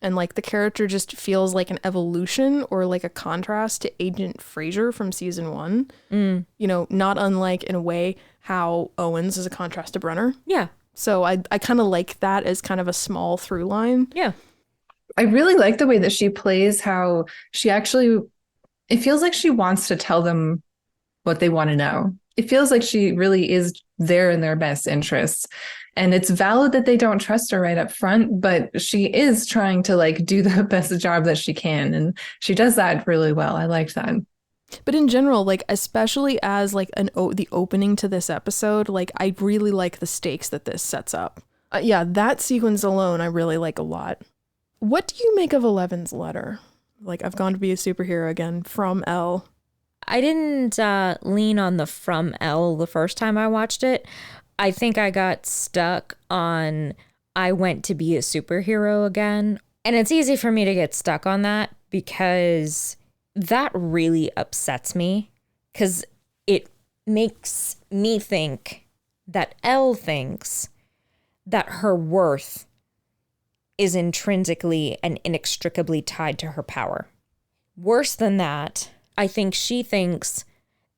And the character just feels like an evolution or a contrast to Agent Fraser from season 1. Not unlike in a way how Owens is a contrast to Brenner. Yeah. So I kind of like that as kind of a small through line. Yeah. I really like the way that she plays, how she actually, it feels like she wants to tell them what they want to know. It feels like she really is there in their best interests. And it's valid that they don't trust her right up front, but she is trying to do the best job that she can. And she does that really well. I liked that. But in general, especially as the opening to this episode, I really like the stakes that this sets up. That sequence alone, I really like a lot. What do you make of Eleven's letter? Like, I've gone to be a superhero again from Elle. I didn't lean on the from Elle the first time I watched it. I think I got stuck on I went to be a superhero again. And it's easy for me to get stuck on that because that really upsets me because it makes me think that Elle thinks that her worth is intrinsically and inextricably tied to her power. Worse than that, I think she thinks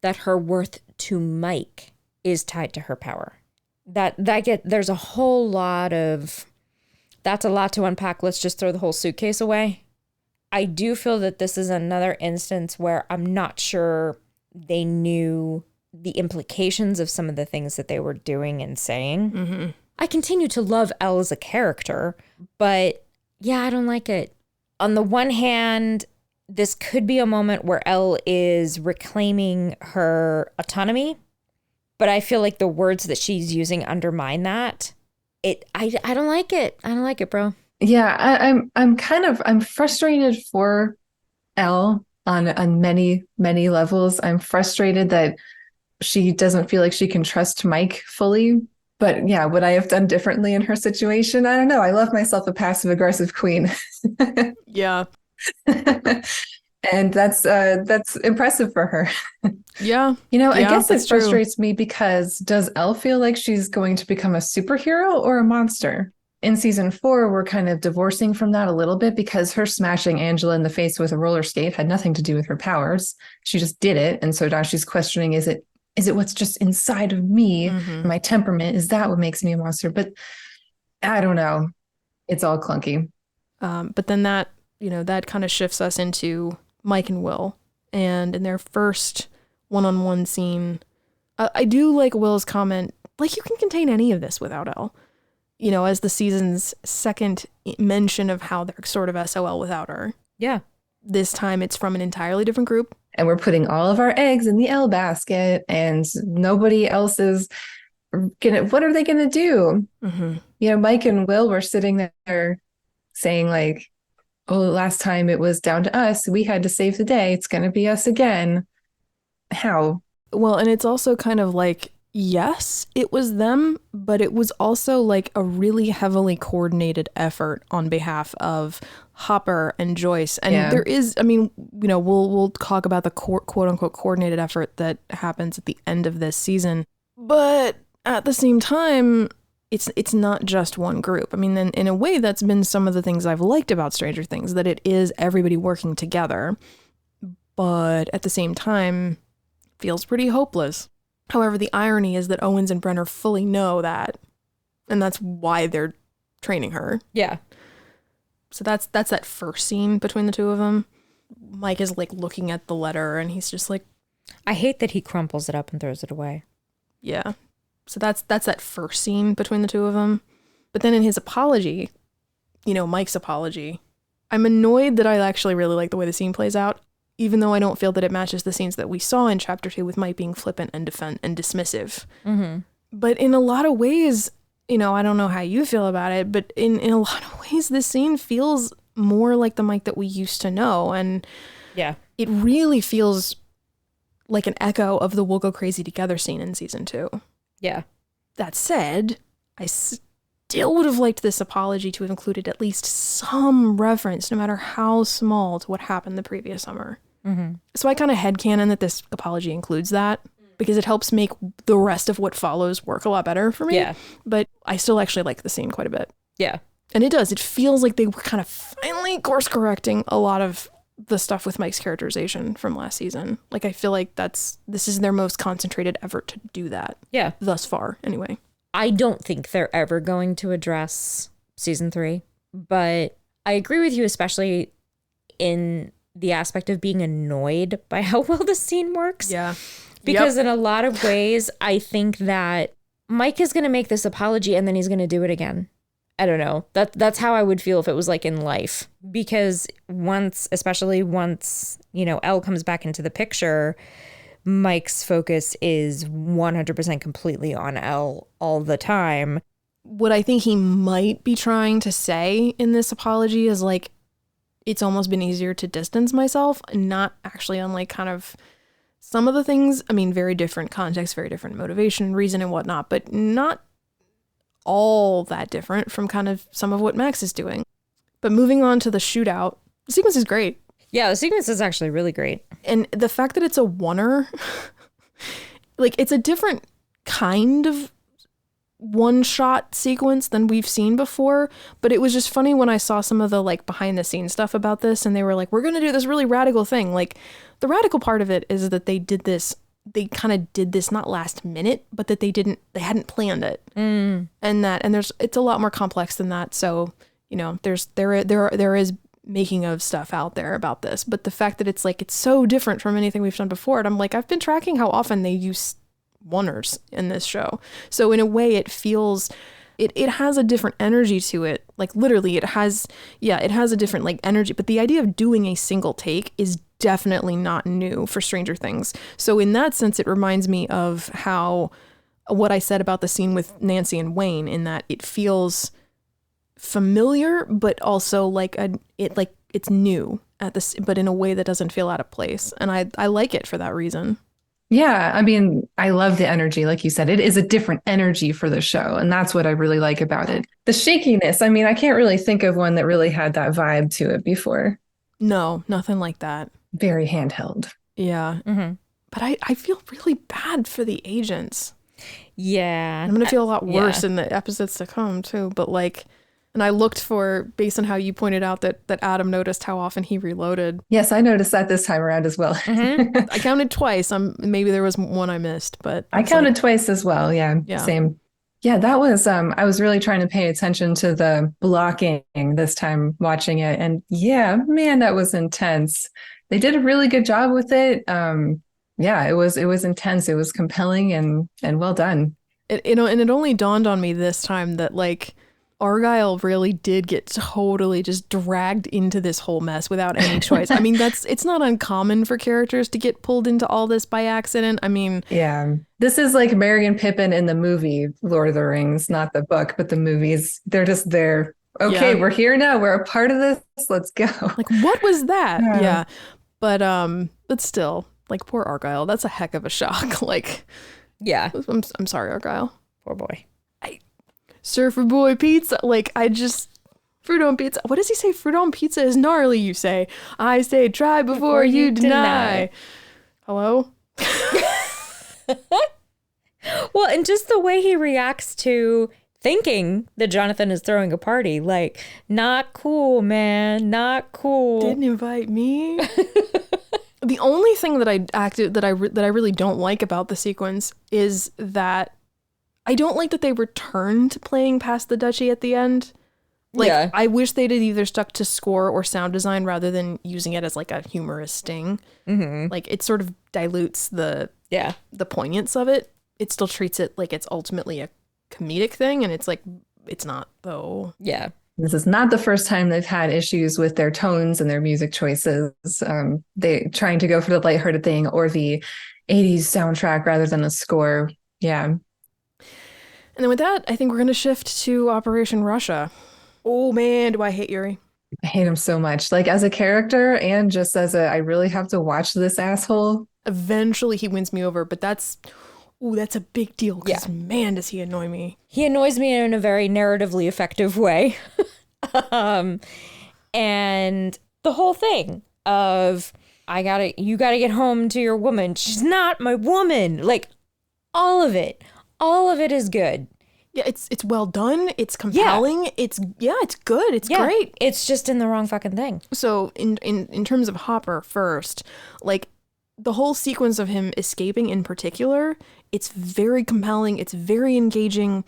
that her worth to Mike is tied to her power. There's a whole lot of, that's a lot to unpack. Let's just throw the whole suitcase away. I do feel that this is another instance where I'm not sure they knew the implications of some of the things that they were doing and saying. Mm-hmm. I continue to love Elle as a character, but yeah, I don't like it. On the one hand, this could be a moment where Elle is reclaiming her autonomy, but I feel like the words that she's using undermine that. I don't like it. I don't like it, bro. Yeah, I'm frustrated for Elle on many, many levels. I'm frustrated that she doesn't feel like she can trust Mike fully. But yeah, would I have done differently in her situation? I don't know. I love myself a passive aggressive queen. Yeah. And that's impressive for her. Yeah. I guess it true. frustrates me because does Elle feel like she's going to become a superhero or a monster? In season 4, we're kind of divorcing from that a little bit because her smashing Angela in the face with a roller skate had nothing to do with her powers. She just did it. And so now she's questioning, is it what's just inside of me, my temperament? Is that what makes me a monster? But I don't know. It's all clunky. But then that kind of shifts us into Mike and Will. And in their first one-on-one scene, I do like Will's comment, like, you can contain any of this without Elle. As the season's second mention of how they're sort of SOL without her. Yeah. This time it's from an entirely different group. And we're putting all of our eggs in the Elle basket and nobody else is what are they gonna do? Mm-hmm. Mike and Will were sitting there saying like, oh, last time it was down to us, we had to save the day, it's gonna be us again. How? Well, and it's also kind of like, yes, it was them, but it was also like a really heavily coordinated effort on behalf of Hopper and Joyce. And there is, we'll talk about the quote unquote coordinated effort that happens at the end of this season. But at the same time, it's not just one group. I mean, then in a way, that's been some of the things I've liked about Stranger Things, that it is everybody working together. But at the same time, feels pretty hopeless. However, the irony is that Owens and Brenner fully know that, and that's why they're training her. Yeah. So that's that first scene between the two of them. Mike is like looking at the letter, and he's just like, I hate that he crumples it up and throws it away. Yeah. So that's that first scene between the two of them. But then in his apology, Mike's apology, I'm annoyed that I actually really like the way the scene plays out, even though I don't feel that it matches the scenes that we saw in Chapter 2 with Mike being flippant and dismissive. Mm-hmm. But in a lot of ways, I don't know how you feel about it, but in a lot of ways, this scene feels more like the Mike that we used to know. And yeah, it really feels like an echo of the We'll Go Crazy Together scene in season 2. Yeah. That said, I still would have liked this apology to have included at least some reference, no matter how small, to what happened the previous summer. Mm-hmm. So I kind of headcanon that this apology includes that, because it helps make the rest of what follows work a lot better for me. Yeah. But I still actually like the scene quite a bit. Yeah. And it does. It feels like they were kind of finally course correcting a lot of the stuff with Mike's characterization from last season. Like, I feel like this is their most concentrated effort to do that. Yeah. Thus far, anyway. I don't think they're ever going to address season 3, but I agree with you, especially in the aspect of being annoyed by how well the scene works. Yeah. Because in a lot of ways, I think that Mike is going to make this apology and then he's going to do it again. I don't know. That's how I would feel if it was like in life. Because especially once, Elle comes back into the picture, Mike's focus is 100% completely on Elle all the time. What I think he might be trying to say in this apology is like, it's almost been easier to distance myself, not actually unlike kind of some of the things. I mean, very different context, very different motivation, reason and whatnot, but not all that different from kind of some of what Max is doing. But moving on to the shootout, the sequence is great. Yeah, the sequence is actually really great. And the fact that it's a oneer, like it's a different kind of one-shot sequence than we've seen before, but it was just funny when I saw some of the like behind the scenes stuff about this, and they were like, we're gonna do this really radical thing. Like the radical part of it is that they kind of did this not last minute, but that they hadn't planned it. And it's a lot more complex than that. So, you know, there is making of stuff out there about this, but the fact that it's like, it's so different from anything we've done before. And I'm like, I've been tracking how often they use oneers in this show. So in a way it feels, it has a different energy to it. Like literally it has a different like energy, but the idea of doing a single take is definitely not new for Stranger Things. So in that sense, it reminds me of how what I said about the scene with Nancy and Wayne, in that it feels familiar, but also like it's new at this, but in a way that doesn't feel out of place. And I like it for that reason. Yeah, I mean, I love the energy. Like you said, it is a different energy for the show. And that's what I really like about it. The shakiness, I mean, I can't really think of one that really had that vibe to it before. No, nothing like that. Very handheld. Yeah. Mm-hmm. But I feel really bad for the agents. Yeah. I'm going to feel a lot worse in the episodes to come, too. But like, and I looked for, based on how you pointed out that Adam noticed how often he reloaded. Yes, I noticed that this time around as well. Mm-hmm. I counted twice. Maybe there was one I missed, but I counted twice as well. Yeah, same. Yeah, that was, I was really trying to pay attention to the blocking this time watching it. And yeah, man, that was intense. They did a really good job with it. Yeah, it was intense. It was compelling and well done. And it only dawned on me this time that like Argyle really did get totally just dragged into this whole mess without any choice. I mean, it's not uncommon for characters to get pulled into all this by accident. I mean, yeah, this is like Merry and Pippin in the movie Lord of the Rings, not the book, but the movies. They're just there. Okay, we're here now. We're a part of this. Let's go. Like, what was that? Yeah. But still, like, poor Argyle. That's a heck of a shock. Like, yeah. I'm sorry, Argyle. Poor boy. Surfer boy pizza. Like, fruit on pizza. What does he say? Fruit on pizza is gnarly, you say. I say try before you deny. Hello? Well, and just the way he reacts to thinking that Jonathan is throwing a party, like, not cool, man, not cool. Didn't invite me. The only thing that I really don't like about the sequence is that I don't like that they returned to playing Past the Duchy at the end. Like, yeah. I wish they'd have either stuck to score or sound design rather than using it as like a humorous sting. Mm-hmm. Like, it sort of dilutes the poignance of it. It still treats it like it's ultimately a comedic thing, and it's like, it's not, though. Yeah. This is not the first time they've had issues with their tones and their music choices. They trying to go for the lighthearted thing or the 80s soundtrack rather than a score. Yeah. And then with that, I think we're going to shift to Operation Russia. Oh man, do I hate Yuri. I hate him so much. Like, as a character and just as I really have to watch this asshole. Eventually he wins me over, but that's a big deal because man, does he annoy me. He annoys me in a very narratively effective way. And the whole thing of you gotta get home to your woman. She's not my woman. Like, all of it is good. Yeah, it's well done. It's compelling. Yeah. It's good. It's great. It's just in the wrong fucking thing. So in terms of Hopper first, like the whole sequence of him escaping in particular, it's very compelling. It's very engaging.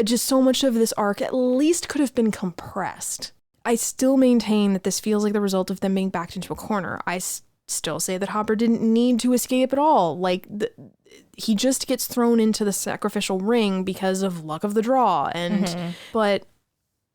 Just so much of this arc at least could have been compressed. I still maintain that this feels like the result of them being backed into a corner. I still say that Hopper didn't need to escape at all. Like, he just gets thrown into the sacrificial ring because of luck of the draw. And but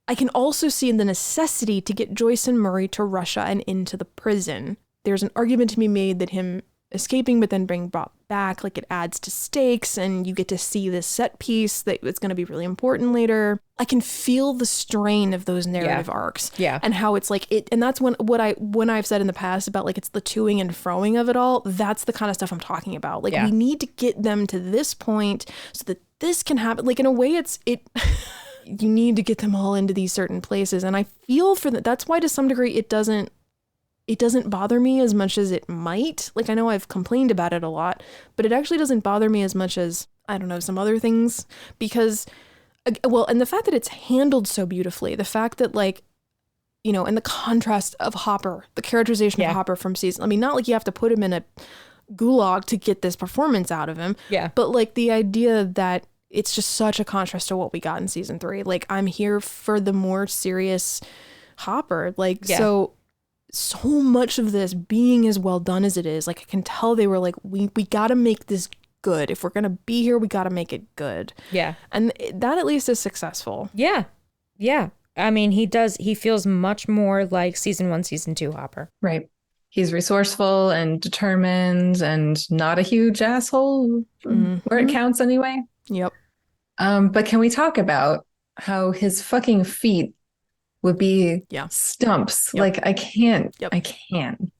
I can also see the necessity to get Joyce and Murray to Russia and into the prison. There's an argument to be made that him escaping but then being brought back, like it adds to stakes, and you get to see this set piece that it's going to be really important later. I can feel the strain of those narrative arcs. Yeah. And how it's like it, and that's when I've said in the past about like it's the toing and froing of it all. That's the kind of stuff I'm talking about. Like we need to get them to this point so that this can happen. Like in a way, you need to get them all into these certain places, and I feel for that. That's why to some degree it doesn't bother me as much as it might. Like I know I've complained about it a lot, but it actually doesn't bother me as much as, I don't know, some other things, because and the fact that it's handled so beautifully, the fact that like, you know, and the contrast of Hopper, the characterization of Hopper from season, I mean, not like you have to put him in a gulag to get this performance out of him, but like the idea that it's just such a contrast to what we got in season 3. Like I'm here for the more serious Hopper. Like, so much of this being as well done as it is, like I can tell they were like, we got to make this good. If we're going to be here, we got to make it good. Yeah. And that at least is successful. Yeah. Yeah. I mean, he feels much more like season 1, season 2 Hopper. Right. He's resourceful and determined and not a huge asshole where it counts anyway. Yep. But can we talk about how his fucking feet would be stumps? Like I can't.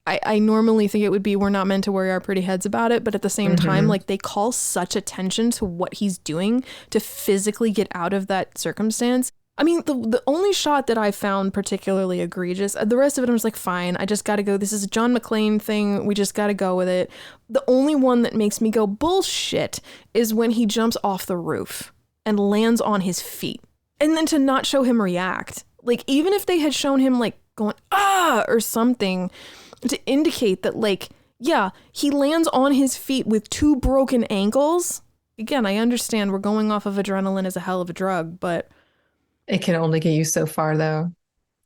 I normally think it would be, we're not meant to worry our pretty heads about it, but at the same time, like they call such attention to what he's doing to physically get out of that circumstance. I mean, the only shot that I found particularly egregious, the rest of it I was like, fine, I just gotta go. This is a John McClane thing. We just gotta go with it. The only one that makes me go bullshit is when he jumps off the roof and lands on his feet. And then to not show him react. Like, even if they had shown him, like, going, or something to indicate that, like, yeah, he lands on his feet with 2 broken ankles. Again, I understand we're going off of adrenaline as a hell of a drug, but... It can only get you so far, though.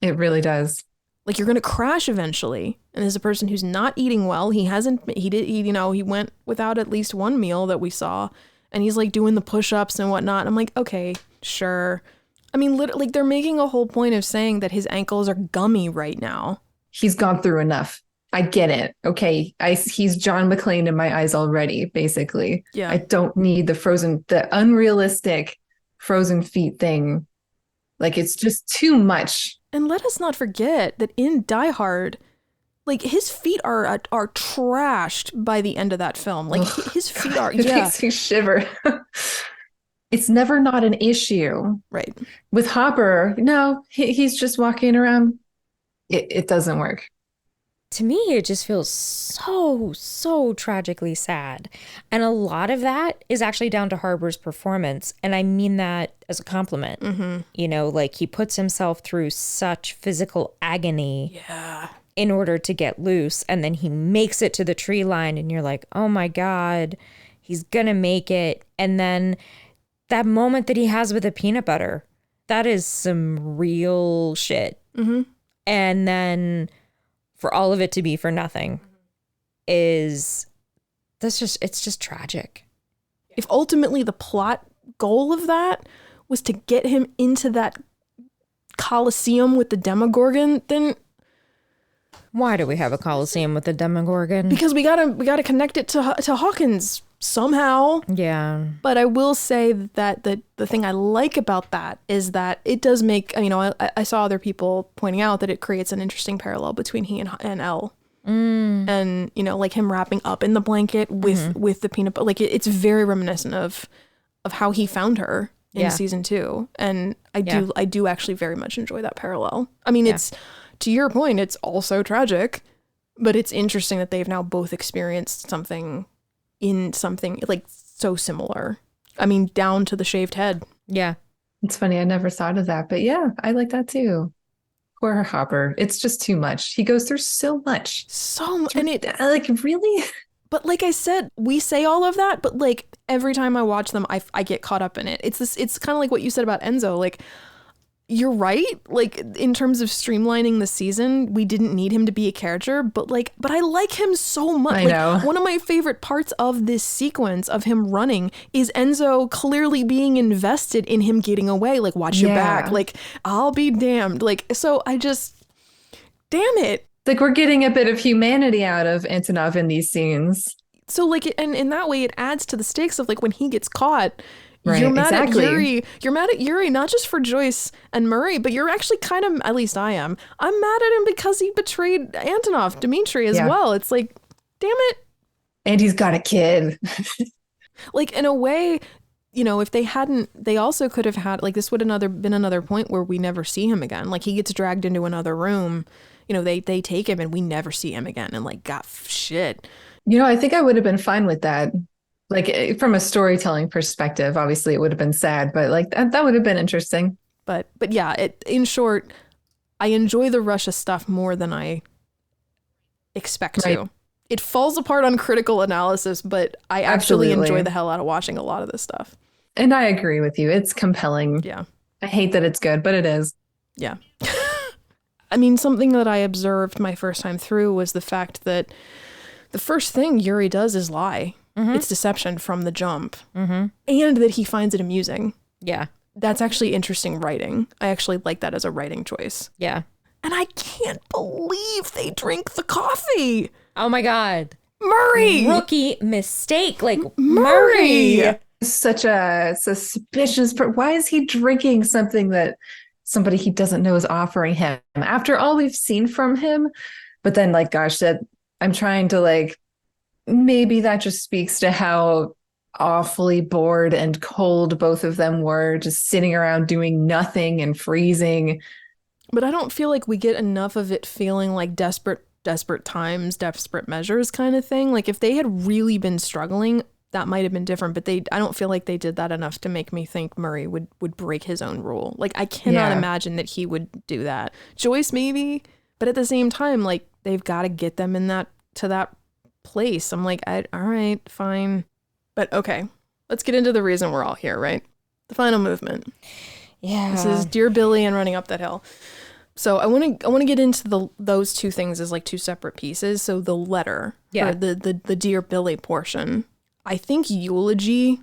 It really does. Like, you're going to crash eventually. And as a person who's not eating well, he went without at least one meal that we saw. And he's, like, doing the push-ups and whatnot. I'm like, okay, sure. I mean, like they're making a whole point of saying that his ankles are gummy right now. He's gone through enough. I get it. Okay. He's John McClane in my eyes already, basically. Yeah. I don't need the unrealistic frozen feet thing. Like it's just too much. And let us not forget that in Die Hard, like his feet are trashed by the end of that film. Like his feet are, it makes me shiver. It's never not an issue. Right. With Hopper, no, he's just walking around. It doesn't work. To me, it just feels so tragically sad. And a lot of that is actually down to Harbor's performance. And I mean that as a compliment. Mm-hmm. You know, like he puts himself through such physical agony in order to get loose. And then he makes it to the tree line and you're like, oh my God, he's gonna make it. And then that moment that he has with the peanut butter, that is some real shit. Mm-hmm. And then for all of it to be for nothing it's just tragic. If ultimately the plot goal of that was to get him into that Coliseum with the Demogorgon, then why do we have a Coliseum with the Demogorgon? Because we gotta connect it to Hawkins somehow. Yeah. But I will say that the thing I like about that is that it does make, you know, I saw other people pointing out that it creates an interesting parallel between he and Elle. And, you know, like him wrapping up in the blanket with the peanut butter. Like it's very reminiscent of how he found her in season 2. And I do actually very much enjoy that parallel. I mean, it's, to your point, it's also tragic, but it's interesting that they've now both experienced something like so similar. I mean, down to the shaved head. Yeah. It's funny. I never thought of that, but yeah, I like that too. Poor Hopper. It's just too much. He goes through so much. And it like really. But like I said, we say all of that, but like every time I watch them, I get caught up in it. It's kind of like what you said about Enzo. Like, you're right. Like in terms of streamlining the season, we didn't need him to be a character, but I like him so much. I know. One of my favorite parts of this sequence of him running is Enzo clearly being invested in him getting away. Like, watch your back. Like, I'll be damned. Like, so damn it. Like, we're getting a bit of humanity out of Antonov in these scenes. So like, and in that way, it adds to the stakes of like when he gets caught. Right, You're mad exactly. at Yuri. You're mad at Yuri, not just for Joyce and Murray, but you're actually kind of, at least I am. I'm mad at him because he betrayed Antonov, Dmitri as well. It's like, damn it. And he's got a kid. Like in a way, you know, if they hadn't, they also could have had, like, this would have been another point where we never see him again. Like, he gets dragged into another room, you know, they take him and we never see him again and, like, got shit. You know, I think I would have been fine with that. Like, from a storytelling perspective, obviously it would have been sad, but, like, that would have been interesting. But yeah, in short, I enjoy the Russia stuff more than I expect to. It falls apart on critical analysis, but I actually enjoy the hell out of watching a lot of this stuff. And I agree with you. It's compelling. Yeah. I hate that it's good, but it is. Yeah. I mean, something that I observed my first time through was the fact that the first thing Yuri does is lie. Mm-hmm. It's deception from the jump. Mm-hmm. And that he finds it amusing. Yeah. That's actually interesting writing. I actually like that as a writing choice. Yeah. And I can't believe they drink the coffee. Oh my God. Murray! Rookie mistake. Like, Murray! Such a suspicious... Why is he drinking something that somebody he doesn't know is offering him after all we've seen from him? But then, like, gosh, that I'm trying to, like, maybe that just speaks to how awfully bored and cold both of them were, just sitting around doing nothing and freezing. But I don't feel like we get enough of it feeling like desperate times, desperate measures kind of thing. Like, if they had really been struggling, that might have been different, but I don't feel like they did that enough to make me think Murray would break his own rule. Like, I cannot imagine that he would do that. Joyce maybe, but at the same time, like, they've got to get them to that place. I'm like, all right, fine. But okay, let's get into the reason we're all here, right? The final movement. Yeah. This is Dear Billy and Running Up That Hill. So I want to get into those two things as like two separate pieces. So the letter, or the Dear Billy portion. I think eulogy,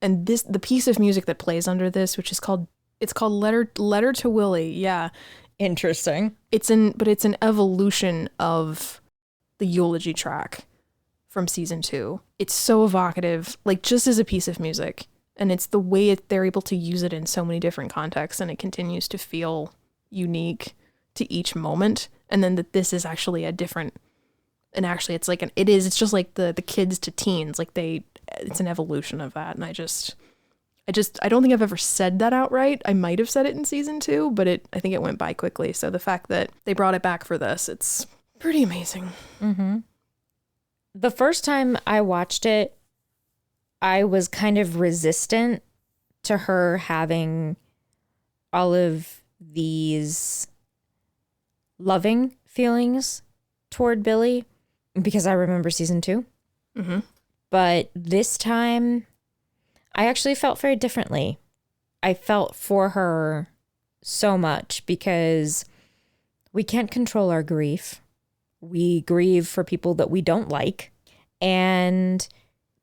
and the piece of music that plays under this, which is called Letter to Willie. Yeah, interesting. It's an evolution of the eulogy track from season 2. It's so evocative, like just as a piece of music, and it's the way they're able to use it in so many different contexts, and it continues to feel unique to each moment. And then that this is actually a different. And actually, it's like it's just like the kids to teens, like it's an evolution of that. And I don't think I've ever said that outright. I might have said it in season 2, but I think it went by quickly. So the fact that they brought it back for this, it's pretty amazing. Mm-hmm. The first time I watched it, I was kind of resistant to her having all of these loving feelings toward Billy, because I remember season 2. Mm-hmm. But this time, I actually felt very differently. I felt for her so much because we can't control our grief. We grieve for people that we don't like. And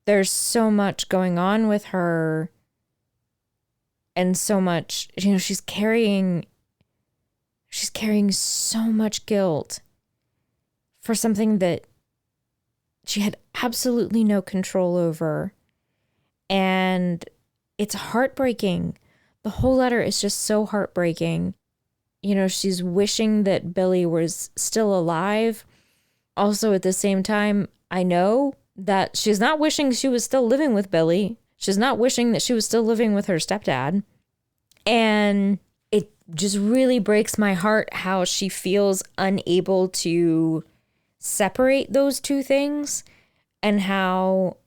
there's so much going on with her. And so much, she's carrying so much guilt for something that she had absolutely no control over. And it's heartbreaking. The whole letter is just so heartbreaking. She's wishing that Billy was still alive. Also, at the same time, I know that she's not wishing she was still living with Billy. She's not wishing that she was still living with her stepdad. And it just really breaks my heart how she feels unable to separate those two things, and how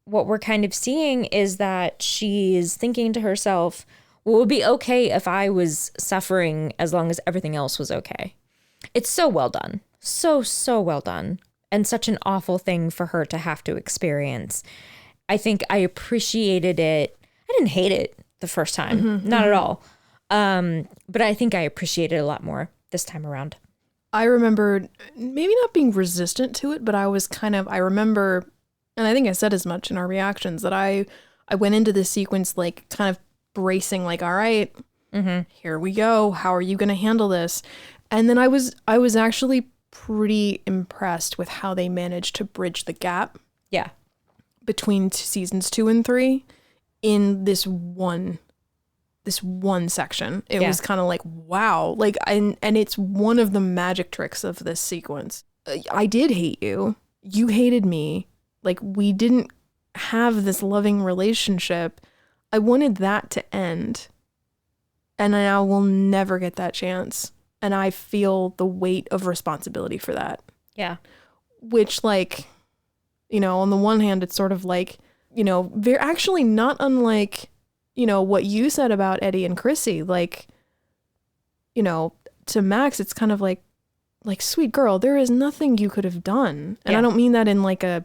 what we're kind of seeing is that she's thinking to herself, well, it would be okay if I was suffering as long as everything else was okay. It's so well done. So well done. And such an awful thing for her to have to experience. I think I appreciated it. I didn't hate it the first time. Not at all. But I think I appreciated it a lot more this time around. I remember maybe not being resistant to it, but I remember, and I think I said as much in our reactions, that I went into this sequence like kind of bracing, like, all right, here we go. How are you going to handle this? And then I was actually pretty impressed with how they managed to bridge the gap Yeah. between seasons 2 and 3 in this one section. It was kind of like, wow. Like, and it's one of the magic tricks of this sequence. I did hate you. You hated me. Like, we didn't have this loving relationship. I wanted that to end. And I will never get that chance. And I feel the weight of responsibility for that. Yeah. Which, like, you know, on the one hand, it's sort of like, you know, they're actually not unlike, you know, what you said about Eddie and Chrissy. Like, you know, to Max, it's kind of like, sweet girl, there is nothing you could have done. And I don't mean that in like a,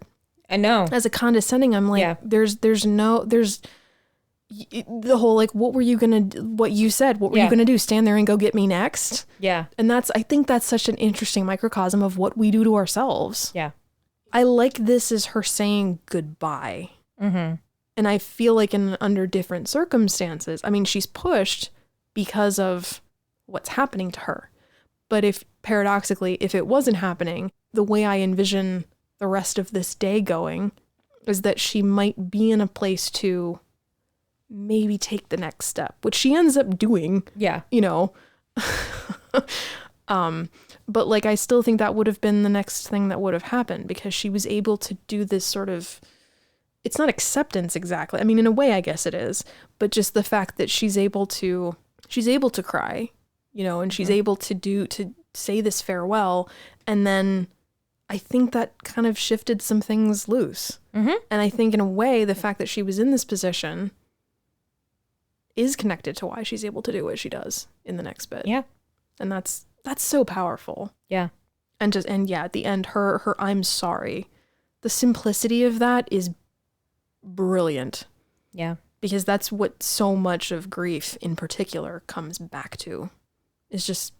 I know, as a condescending, I'm like, there's the whole, like, what you said, what were you gonna do? Stand there and go get me next? Yeah. And I think that's such an interesting microcosm of what we do to ourselves. Yeah. I like this as her saying goodbye. Mm-hmm. And I feel like under different circumstances, I mean, she's pushed because of what's happening to her. But paradoxically, if it wasn't happening, the way I envision the rest of this day going is that she might be in a place to maybe take the next step, which she ends up doing. Yeah. You know. But like, I still think that would have been the next thing that would have happened, because she was able to do this sort of, it's not acceptance exactly. I mean, in a way, I guess it is, but just the fact that she's able to cry, you know, and she's able to say this farewell. And then I think that kind of shifted some things loose. Mm-hmm. And I think in a way, the fact that she was in this position is connected to why she's able to do what she does in the next bit. Yeah. And that's so powerful. Yeah. And at the end, her I'm sorry. The simplicity of that is brilliant. Yeah. Because that's what so much of grief in particular comes back to. It's just,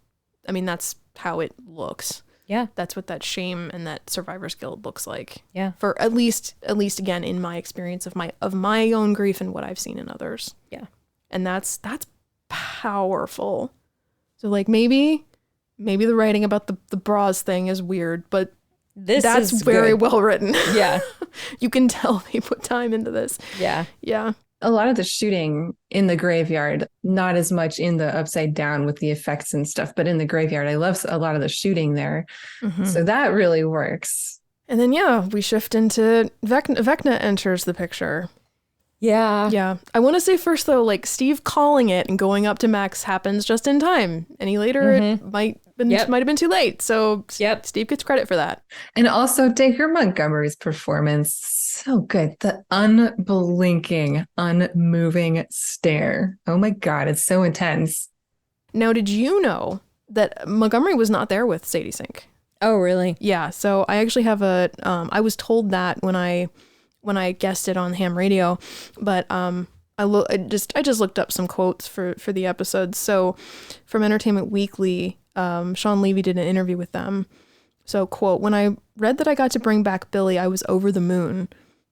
I mean, that's how it looks. Yeah. That's what that shame and that survivor's guilt looks like. Yeah. For at least again, in my experience of my own grief and what I've seen in others. Yeah. And that's powerful. So like, maybe the writing about the bras thing is weird, but that's very well written. Yeah. You can tell they put time into this. Yeah. Yeah. A lot of the shooting in the graveyard, not as much in the Upside Down with the effects and stuff, but in the graveyard, I love a lot of the shooting there. Mm-hmm. So that really works. And then, we shift into Vecna enters the picture. Yeah. Yeah. I want to say first, though, like, Steve calling it and going up to Max happens just in time. Any later, it might have been too late. So Steve gets credit for that. And also Dacre Montgomery's performance, so good. The unblinking, unmoving stare. Oh my God, it's so intense. Now, did you know that Montgomery was not there with Sadie Sink? Oh, really? Yeah. So I actually have I was told that when I guested on ham radio, but I just looked up some quotes for the episode. So from Entertainment Weekly, Sean Levy did an interview with them. So, quote, "When I read that I got to bring back Billy, I was over the moon.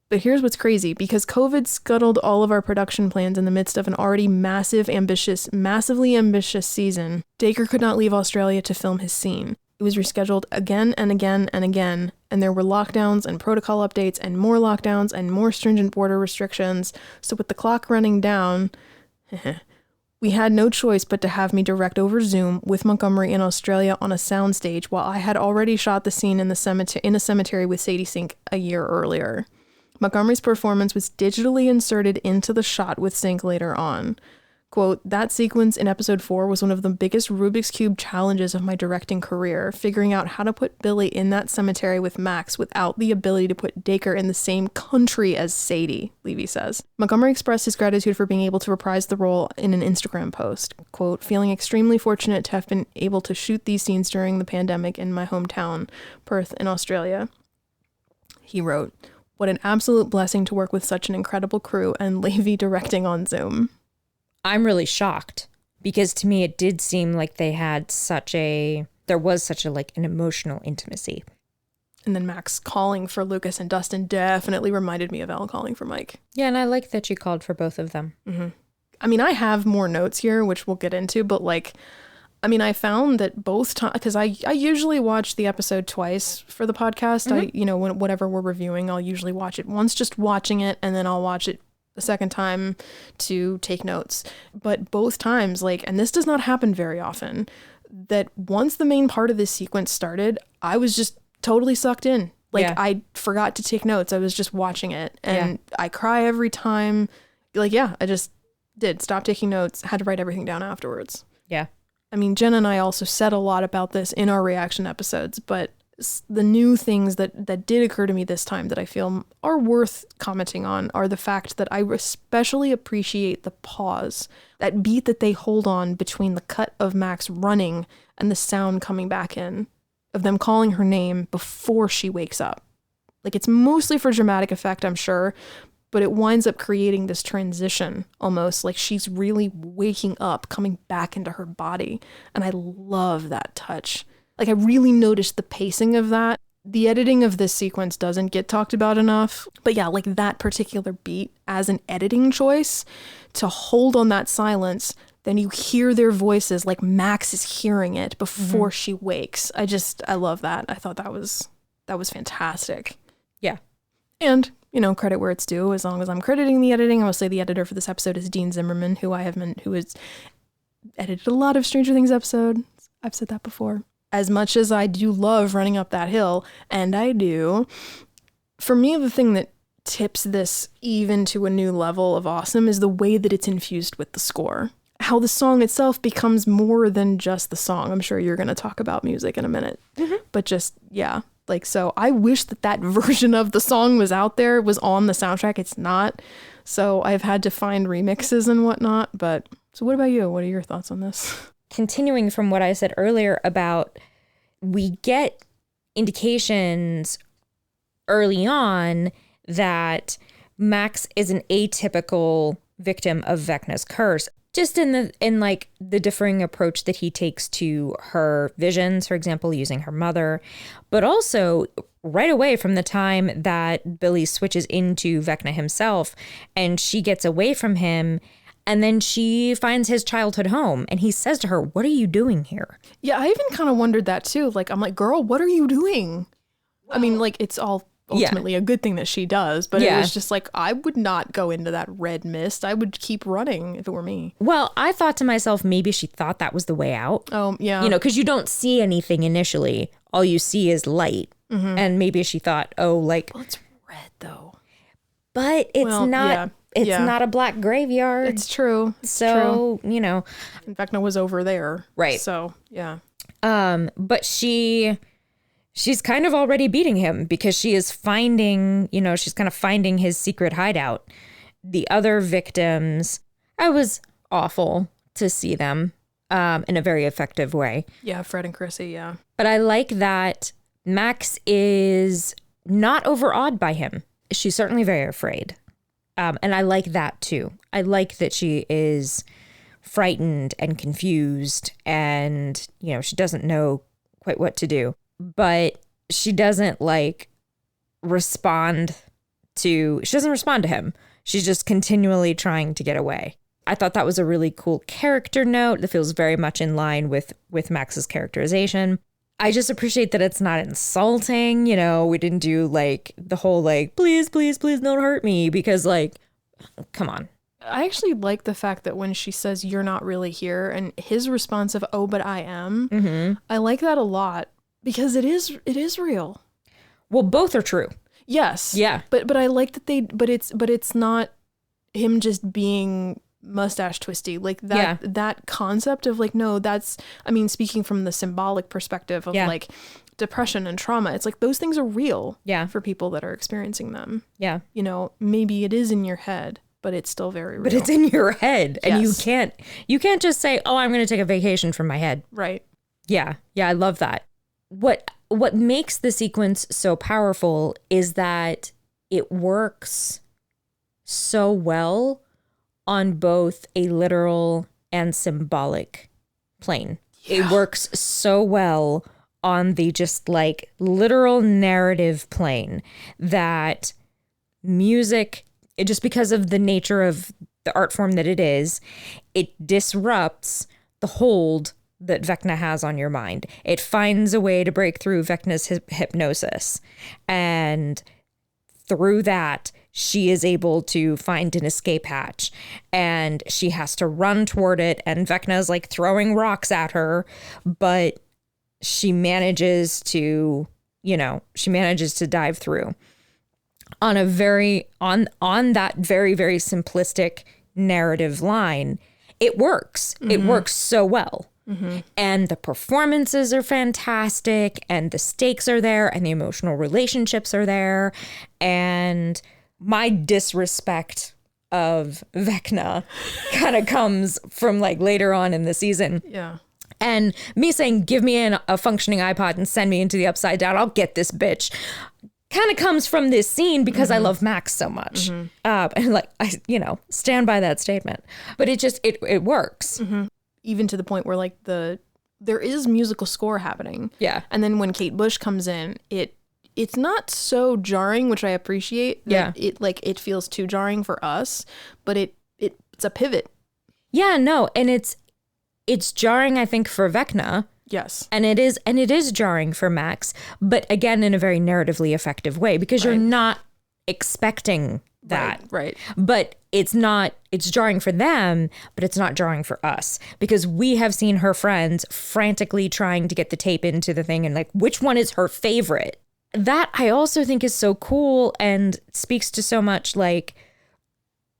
But here's what's crazy. Because COVID scuttled all of our production plans in the midst of an already massively ambitious season, Dacre could not leave Australia to film his scene. It was rescheduled again and again and again, and there were lockdowns and protocol updates and more lockdowns and more stringent border restrictions. So with the clock running down, we had no choice but to have me direct over Zoom with Montgomery in Australia on a soundstage while I had already shot the scene in a cemetery with Sadie Sink a year earlier. Montgomery's performance was digitally inserted into the shot with Sink later on. Quote, that sequence in episode 4 was one of the biggest Rubik's Cube challenges of my directing career, figuring out how to put Billy in that cemetery with Max without the ability to put Dacre in the same country as Sadie, Levy says. Montgomery expressed his gratitude for being able to reprise the role in an Instagram post. Quote, feeling extremely fortunate to have been able to shoot these scenes during the pandemic in my hometown, Perth in Australia. He wrote, what an absolute blessing to work with such an incredible crew and Levy directing on Zoom. I'm really shocked because to me it did seem like there was such a like an emotional intimacy. And then Max calling for Lucas and Dustin definitely reminded me of Elle calling for Mike. Yeah, and I like that you called for both of them. Mm-hmm. I mean, I have more notes here, which we'll get into, but like, I mean, I found that both times, because I usually watch the episode twice for the podcast. Whatever we're reviewing, I'll usually watch it once, just watching it, and then I'll watch it a second time to take notes. But both times, like, and this does not happen very often, that once the main part of this sequence started, I was just totally sucked in. Like, I forgot to take notes. I was just watching it, and I cry every time. Like, I just did stop taking notes, had to write everything down afterwards. Yeah. I mean, Jenna and I also said a lot about this in our reaction episodes, but the new things that did occur to me this time that I feel are worth commenting on are the fact that I especially appreciate the pause, that beat that they hold on between the cut of Max running and the sound coming back in, of them calling her name before she wakes up. Like, it's mostly for dramatic effect, I'm sure, but it winds up creating this transition almost like she's really waking up, coming back into her body. And I love that touch. Like, I really noticed the pacing of that. The editing of this sequence doesn't get talked about enough. But yeah, like that particular beat as an editing choice to hold on that silence, then you hear their voices like Max is hearing it before she wakes. I love that. I thought that was fantastic. Yeah. And, credit where it's due. As long as I'm crediting the editing, I will say the editor for this episode is Dean Zimmerman, who has edited a lot of Stranger Things episodes. I've said that before. As much as I do love Running Up That Hill, and I do, for me, the thing that tips this even to a new level of awesome is the way that it's infused with the score. How the song itself becomes more than just the song. I'm sure you're going to talk about music in a minute. But just, so I wish that version of the song was out there, was on the soundtrack. It's not. So I've had to find remixes and whatnot. But so what about you? What are your thoughts on this? Continuing from what I said earlier about, we get indications early on that Max is an atypical victim of Vecna's curse. Just in the differing approach that he takes to her visions, for example, using her mother, but also right away from the time that Billy switches into Vecna himself and she gets away from him, and then she finds his childhood home and he says to her, "What are you doing here?" Yeah, I even kind of wondered that too. Like, I'm like, girl, what are you doing? Well, I mean, like, it's all ultimately a good thing that she does, but it was just like, I would not go into that red mist. I would keep running if it were me. Well, I thought to myself, maybe she thought that was the way out. Oh, yeah. Because you don't see anything initially. All you see is light. And maybe she thought, well, it's red though. But it's not. It's not a black graveyard. It's true. So, true. And Vecna was over there. Right. So, yeah. But she's kind of already beating him because she is finding, she's kind of finding his secret hideout. The other victims, it was awful to see them in a very effective way. Yeah, Fred and Chrissy, yeah. But I like that Max is not overawed by him. She's certainly very afraid. And I like that too. I like that she is frightened and confused and, she doesn't know quite what to do. But she doesn't respond to him. She's just continually trying to get away. I thought that was a really cool character note that feels very much in line with Max's characterization. I just appreciate that it's not insulting. We didn't do the whole please, please, please don't hurt me, because come on. I actually like the fact that when she says you're not really here and his response of, "Oh, but I am," I like that a lot. Because it is real. Well, both are true. Yes. Yeah. But I like that but it's not him just being mustache twisty. Like that concept of no, that's, I mean, speaking from the symbolic perspective of depression and trauma, it's those things are real for people that are experiencing them. Yeah. Maybe it is in your head, but it's still very real. But it's in your head. And yes. you can't just say, "Oh, I'm going to take a vacation from my head." Right. Yeah. Yeah, I love that. What makes the sequence so powerful is that it works so well on both a literal and symbolic plane. Yeah. It works so well on the just literal narrative plane that music, just because of the nature of the art form that it is, it disrupts the hold that Vecna has on your mind. It finds a way to break through Vecna's hypnosis. And through that, she is able to find an escape hatch, and she has to run toward it. And Vecna's like throwing rocks at her, but she manages to, dive through on a on that very, very simplistic narrative line. It works. Mm-hmm. It works so well. Mm-hmm. And the performances are fantastic, and the stakes are there, and the emotional relationships are there. And my disrespect of Vecna kind of comes from like later on in the season. Yeah. And me saying, give me a functioning iPod and send me into the Upside Down, I'll get this bitch, kind of comes from this scene because I love Max so much. Mm-hmm. And like, I stand by that statement. But it works. Mm-hmm. Even to the point where like there is musical score happening. Yeah. And then when Kate Bush comes in, it's not so jarring, which I appreciate. Yeah. It feels too jarring for us, but it's a pivot. Yeah, no. And it's jarring, I think, for Vecna. Yes. And it is jarring for Max, but again, in a very narratively effective way, because you're not expecting that. Right. But it's jarring for them, but it's not jarring for us, because we have seen her friends frantically trying to get the tape into the thing and like, which one is her favorite? That I also think is so cool and speaks to so much like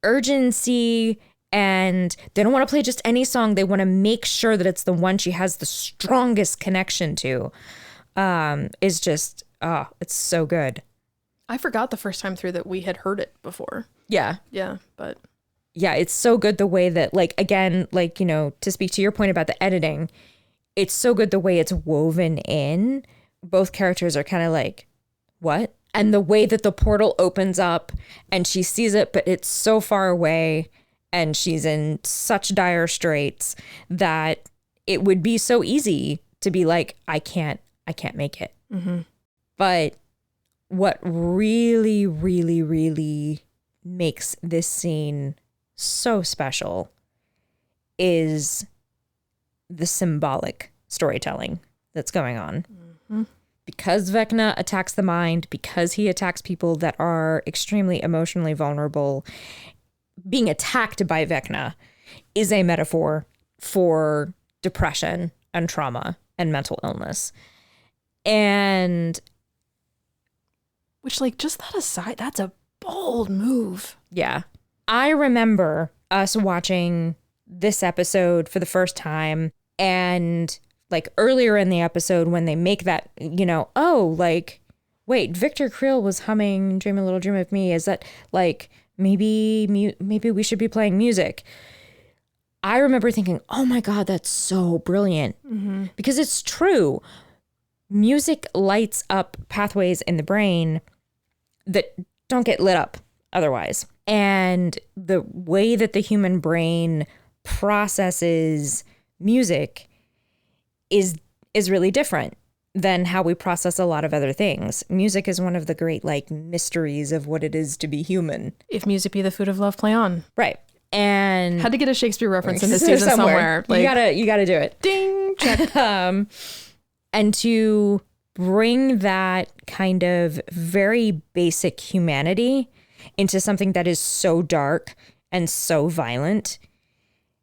urgency. And they don't want to play just any song. They want to make sure that it's the one she has the strongest connection to. Is just, it's so good. I forgot the first time through that we had heard it before. Yeah. Yeah, but. Yeah, it's so good the way that, like, again, like, to speak to your point about the editing, it's so good the way it's woven in. Both characters are kind of like, what? And the way that the portal opens up and she sees it, but it's so far away. And she's in such dire straits that it would be so easy to be like, I can't make it. Mm-hmm. But what really, really, really makes this scene so special is the symbolic storytelling that's going on. Mm-hmm. Because Vecna attacks the mind, because he attacks people that are extremely emotionally vulnerable, being attacked by Vecna is a metaphor for depression and trauma and mental illness. And which, like, just that aside, that's a bold move. Yeah. I remember us watching this episode for the first time, and like earlier in the episode when they make that, wait, Victor Creel was humming Dream a Little Dream of Me. Is that like, maybe we should be playing music. I remember thinking, oh my God, that's so brilliant. Mm-hmm. Because it's true. Music lights up pathways in the brain that don't get lit up otherwise. And the way that the human brain processes music is really different than how we process a lot of other things. Music is one of the great mysteries of what it is to be human. If music be the food of love, play on. Right. And had to get a Shakespeare reference in this season somewhere. You gotta do it. Ding, check. And to bring that kind of very basic humanity into something that is so dark and so violent,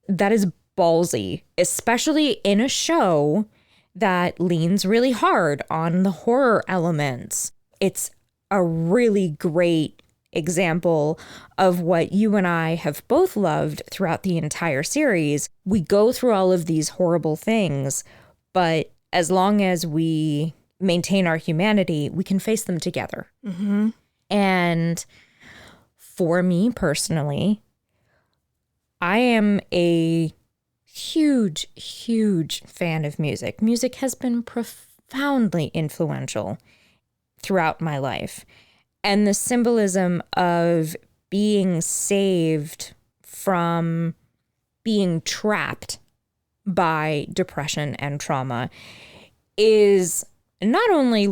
that is ballsy, especially in a show that leans really hard on the horror elements. It's a really great example of what you and I have both loved throughout the entire series. We go through all of these horrible things, but as long as we maintain our humanity, we can face them together. Mm-hmm. And for me personally, I am a huge, huge fan of music. Music has been profoundly influential throughout my life. And the symbolism of being saved from being trapped by depression and trauma is not only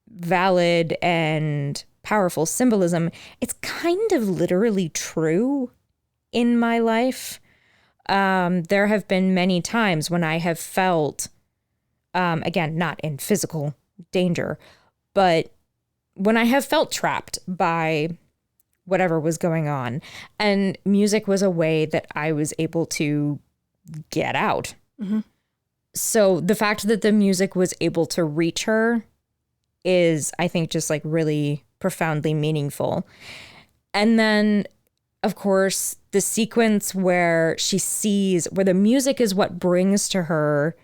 valid and powerful symbolism, it's kind of literally true in my life. there have been many times when I have felt, again, not in physical danger, but when I have felt trapped by whatever was going on, and music was a way that I was able to get out. Mm-hmm. So the fact that the music was able to reach her is, I think, just like really profoundly meaningful. And then, of course, the sequence where where the music is what brings to her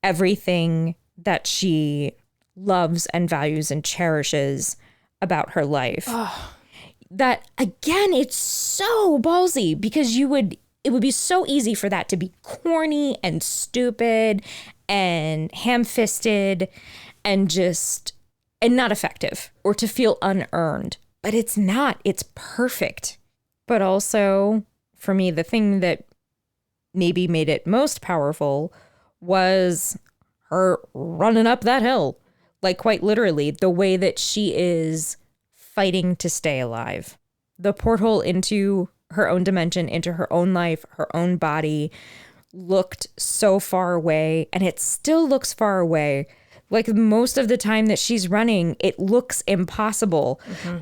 everything that she loves and values and cherishes about her life. Oh. That, again, it's so ballsy because it would be so easy for that to be corny and stupid and ham-fisted and not effective, or to feel unearned. But it's not. It's perfect. But also, for me, the thing that maybe made it most powerful was her running up that hill. Like, quite literally, the way that she is fighting to stay alive. The portal into her own dimension, into her own life, her own body, looked so far away, and it still looks far away. Like, most of the time that she's running, it looks impossible,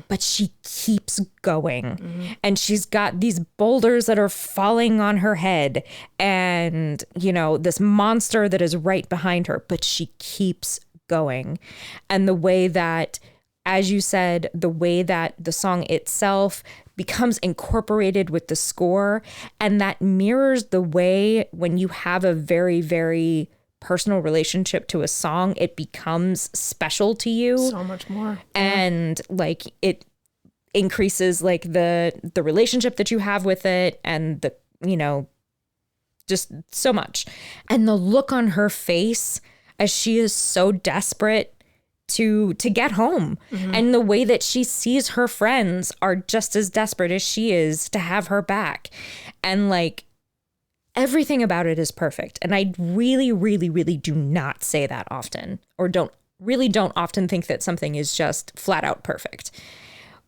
but she keeps going. And she's got these boulders that are falling on her head and, this monster that is right behind her, but she keeps going. And the way that, as you said, the way that the song itself becomes incorporated with the score, and that mirrors the way when you have a very, very personal relationship to a song, it becomes special to you. So much more. And like it increases like the relationship that you have with it, and the, just so much. And the look on her face as she is so desperate to get home, and the way that she sees her friends are just as desperate as she is to have her back, and like everything about it is perfect. And I really, really, really do not say that often, or don't often think that something is just flat out perfect,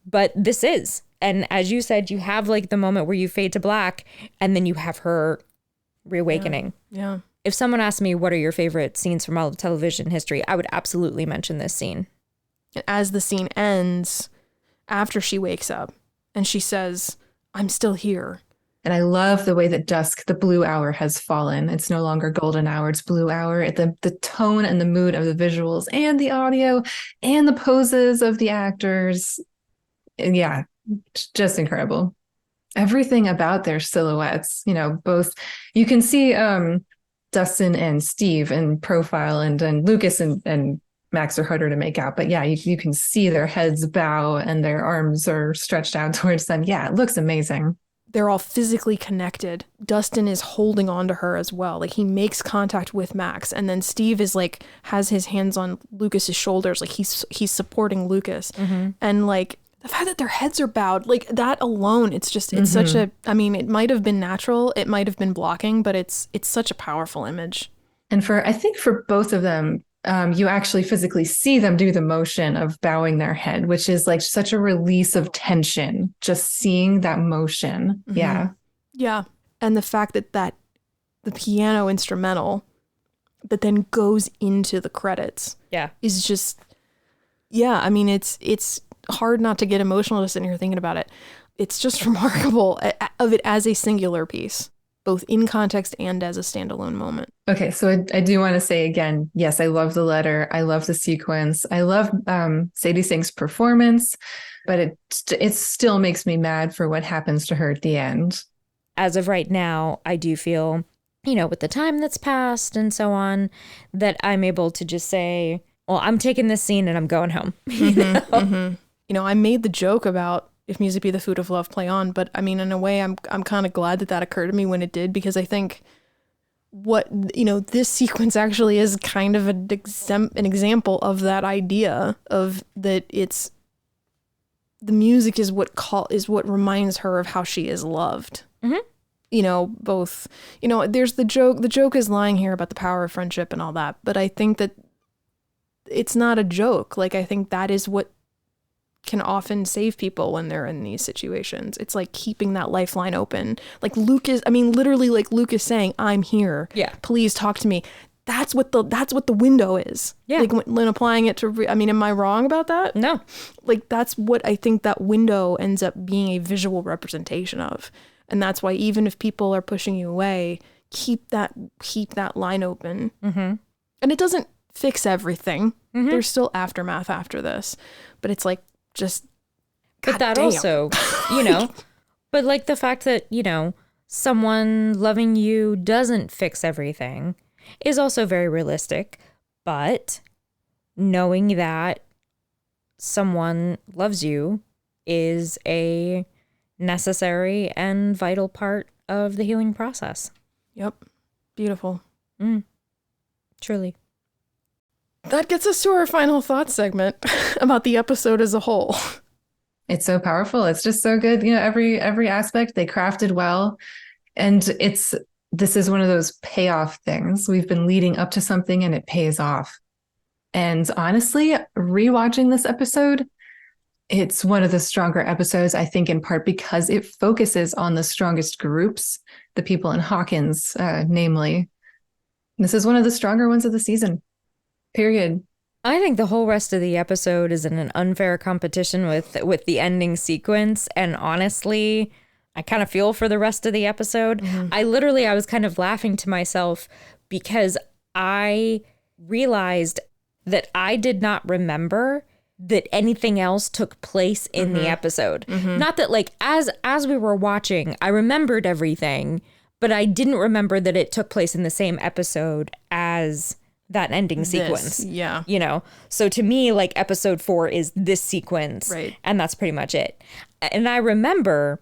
but this is. And as you said, you have like the moment where you fade to black, and then you have her reawakening. Yeah. If someone asked me, what are your favorite scenes from all of television history, I would absolutely mention this scene. As the scene ends, after she wakes up and she says, "I'm still here." And I love the way that dusk, the blue hour, has fallen. It's no longer golden hour, it's blue hour. The tone and the mood of the visuals and the audio and the poses of the actors. And yeah, just incredible. Everything about their silhouettes, both you can see Dustin and Steve in profile, and Lucas and Max are harder to make out. But yeah, you can see their heads bow and their arms are stretched out towards them. Yeah, it looks amazing. They're all physically connected. Dustin is holding on to her as well. Like, he makes contact with Max, and then Steve is like, has his hands on Lucas's shoulders. Like, he's supporting Lucas. And like, the fact that their heads are bowed, like that alone, it's such a, I mean, it might have been natural, it might have been blocking, but it's such a powerful image. And I think for both of them, you actually physically see them do the motion of bowing their head, which is like such a release of tension, just seeing that motion. Yeah. Yeah. And the fact that the piano instrumental that then goes into the credits is just, I mean, it's hard not to get emotional just sitting here thinking about it. It's just remarkable of it as a singular piece, both in context and as a standalone moment. Okay, so I do want to say again, yes, I love the letter. I love the sequence. I love Sadie Sink's performance, but it still makes me mad for what happens to her at the end. As of right now, I do feel, with the time that's passed and so on, that I'm able to just say, well, I'm taking this scene and I'm going home. I made the joke about if music be the food of love, play on. But I mean, in a way, I'm kind of glad that occurred to me when it did, because I think this sequence actually is kind of an example of that idea of that it's the music is what reminds her of how she is loved. Both, there's the joke is lying here about the power of friendship and all that. But I think that it's not a joke. Like, I think that is what can often save people when they're in these situations. It's like keeping that lifeline open. Like Luke is saying, I'm here. Yeah. Please talk to me. That's what the window is. Yeah. Like when applying it to, am I wrong about that? No. Like that's what I think that window ends up being a visual representation of. And that's why even if people are pushing you away, keep that line open. Mm-hmm. And it doesn't fix everything. Mm-hmm. There's still aftermath after this, but it's like just. But that also, but like the fact that, someone loving you doesn't fix everything is also very realistic. But knowing that someone loves you is a necessary and vital part of the healing process. Yep. Beautiful. Truly. That gets us to our final thoughts segment about the episode as a whole. It's so powerful. It's just so good. Every aspect they crafted well. And this is one of those payoff things. We've been leading up to something and it pays off. And honestly, rewatching this episode, it's one of the stronger episodes, I think, in part because it focuses on the strongest groups, the people in Hawkins, namely. This is one of the stronger ones of the season. Period. I think the whole rest of the episode is in an unfair competition with the ending sequence. And honestly, I kind of feel for the rest of the episode. Mm-hmm. I was kind of laughing to myself because I realized that I did not remember that anything else took place in the episode. Mm-hmm. Not that like as we were watching, I remembered everything, but I didn't remember that it took place in the same episode as that ending sequence. Yeah. So to me, like episode 4 is this sequence. Right. And that's pretty much it. And I remember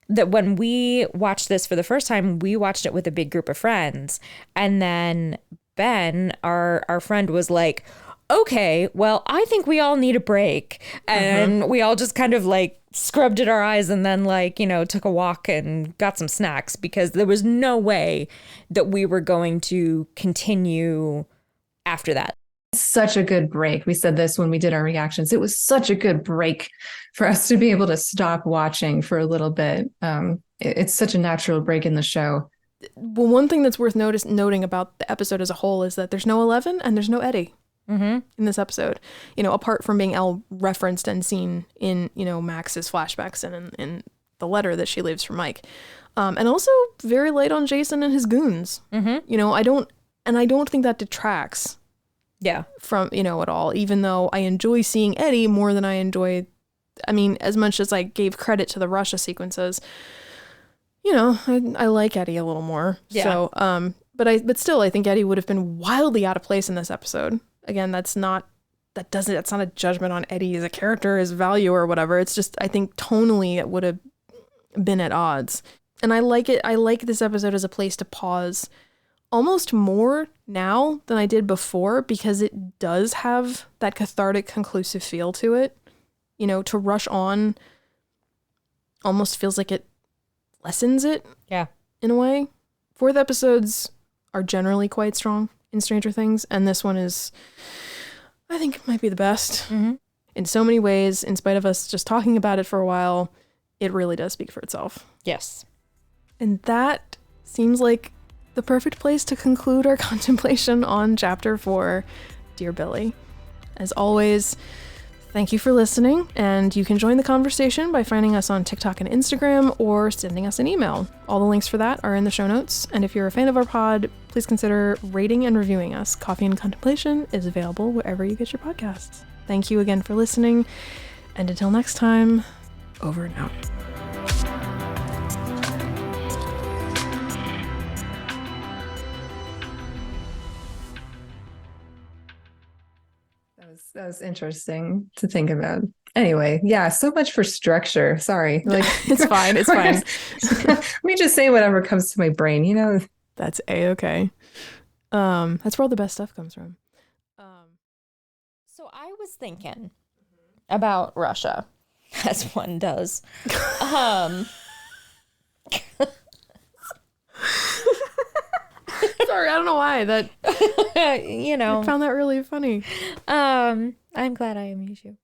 that when we watched this for the first time, we watched it with a big group of friends. And then Ben, our friend, was like, okay, well, I think we all need a break. And we all just kind of like scrubbed at our eyes and then like, took a walk and got some snacks because there was no way that we were going to continue after that. Such a good break. We said this when we did our reactions. It was such a good break for us to be able to stop watching for a little bit. It's such a natural break in the show. Well, one thing that's worth noting about the episode as a whole is that there's no 11 and there's no Eddie in this episode. Apart from being referenced and seen in, Max's flashbacks and in the letter that she leaves for Mike. And also very light on Jason and his goons. I don't think that detracts from, at all, even though I enjoy seeing Eddie more than I enjoy, as much as I gave credit to the Russia sequences, I like Eddie a little more. Yeah. So, but still, I think Eddie would have been wildly out of place in this episode. Again, that's not a judgment on Eddie as a character, his value or whatever. It's just, I think tonally it would have been at odds. And I like it. I like this episode as a place to pause almost more now than I did before, because it does have that cathartic, conclusive feel to it. To rush on almost feels like it lessens it. Yeah. In a way. 4th episodes are generally quite strong in Stranger Things, and this one is, I think, it might be the best. Mm-hmm. In so many ways, in spite of us just talking about it for a while, it really does speak for itself. Yes. And that seems like the perfect place to conclude our contemplation on Chapter 4, Dear Billy. As always, thank you for listening, and you can join the conversation by finding us on TikTok and Instagram or sending us an email. All the links for that are in the show notes, and if you're a fan of our pod, please consider rating and reviewing us. Coffee and Contemplation is available wherever you get your podcasts. Thank you again for listening, and until next time, over and out. That was interesting to think about. Anyway, yeah, so much for structure. Sorry. Like it's fine. It's fine. Let me just say whatever comes to my brain, That's A-okay. That's where all the best stuff comes from. So I was thinking about Russia, as one does. Sorry, I don't know why that. I found that really funny. I'm glad I amuse you.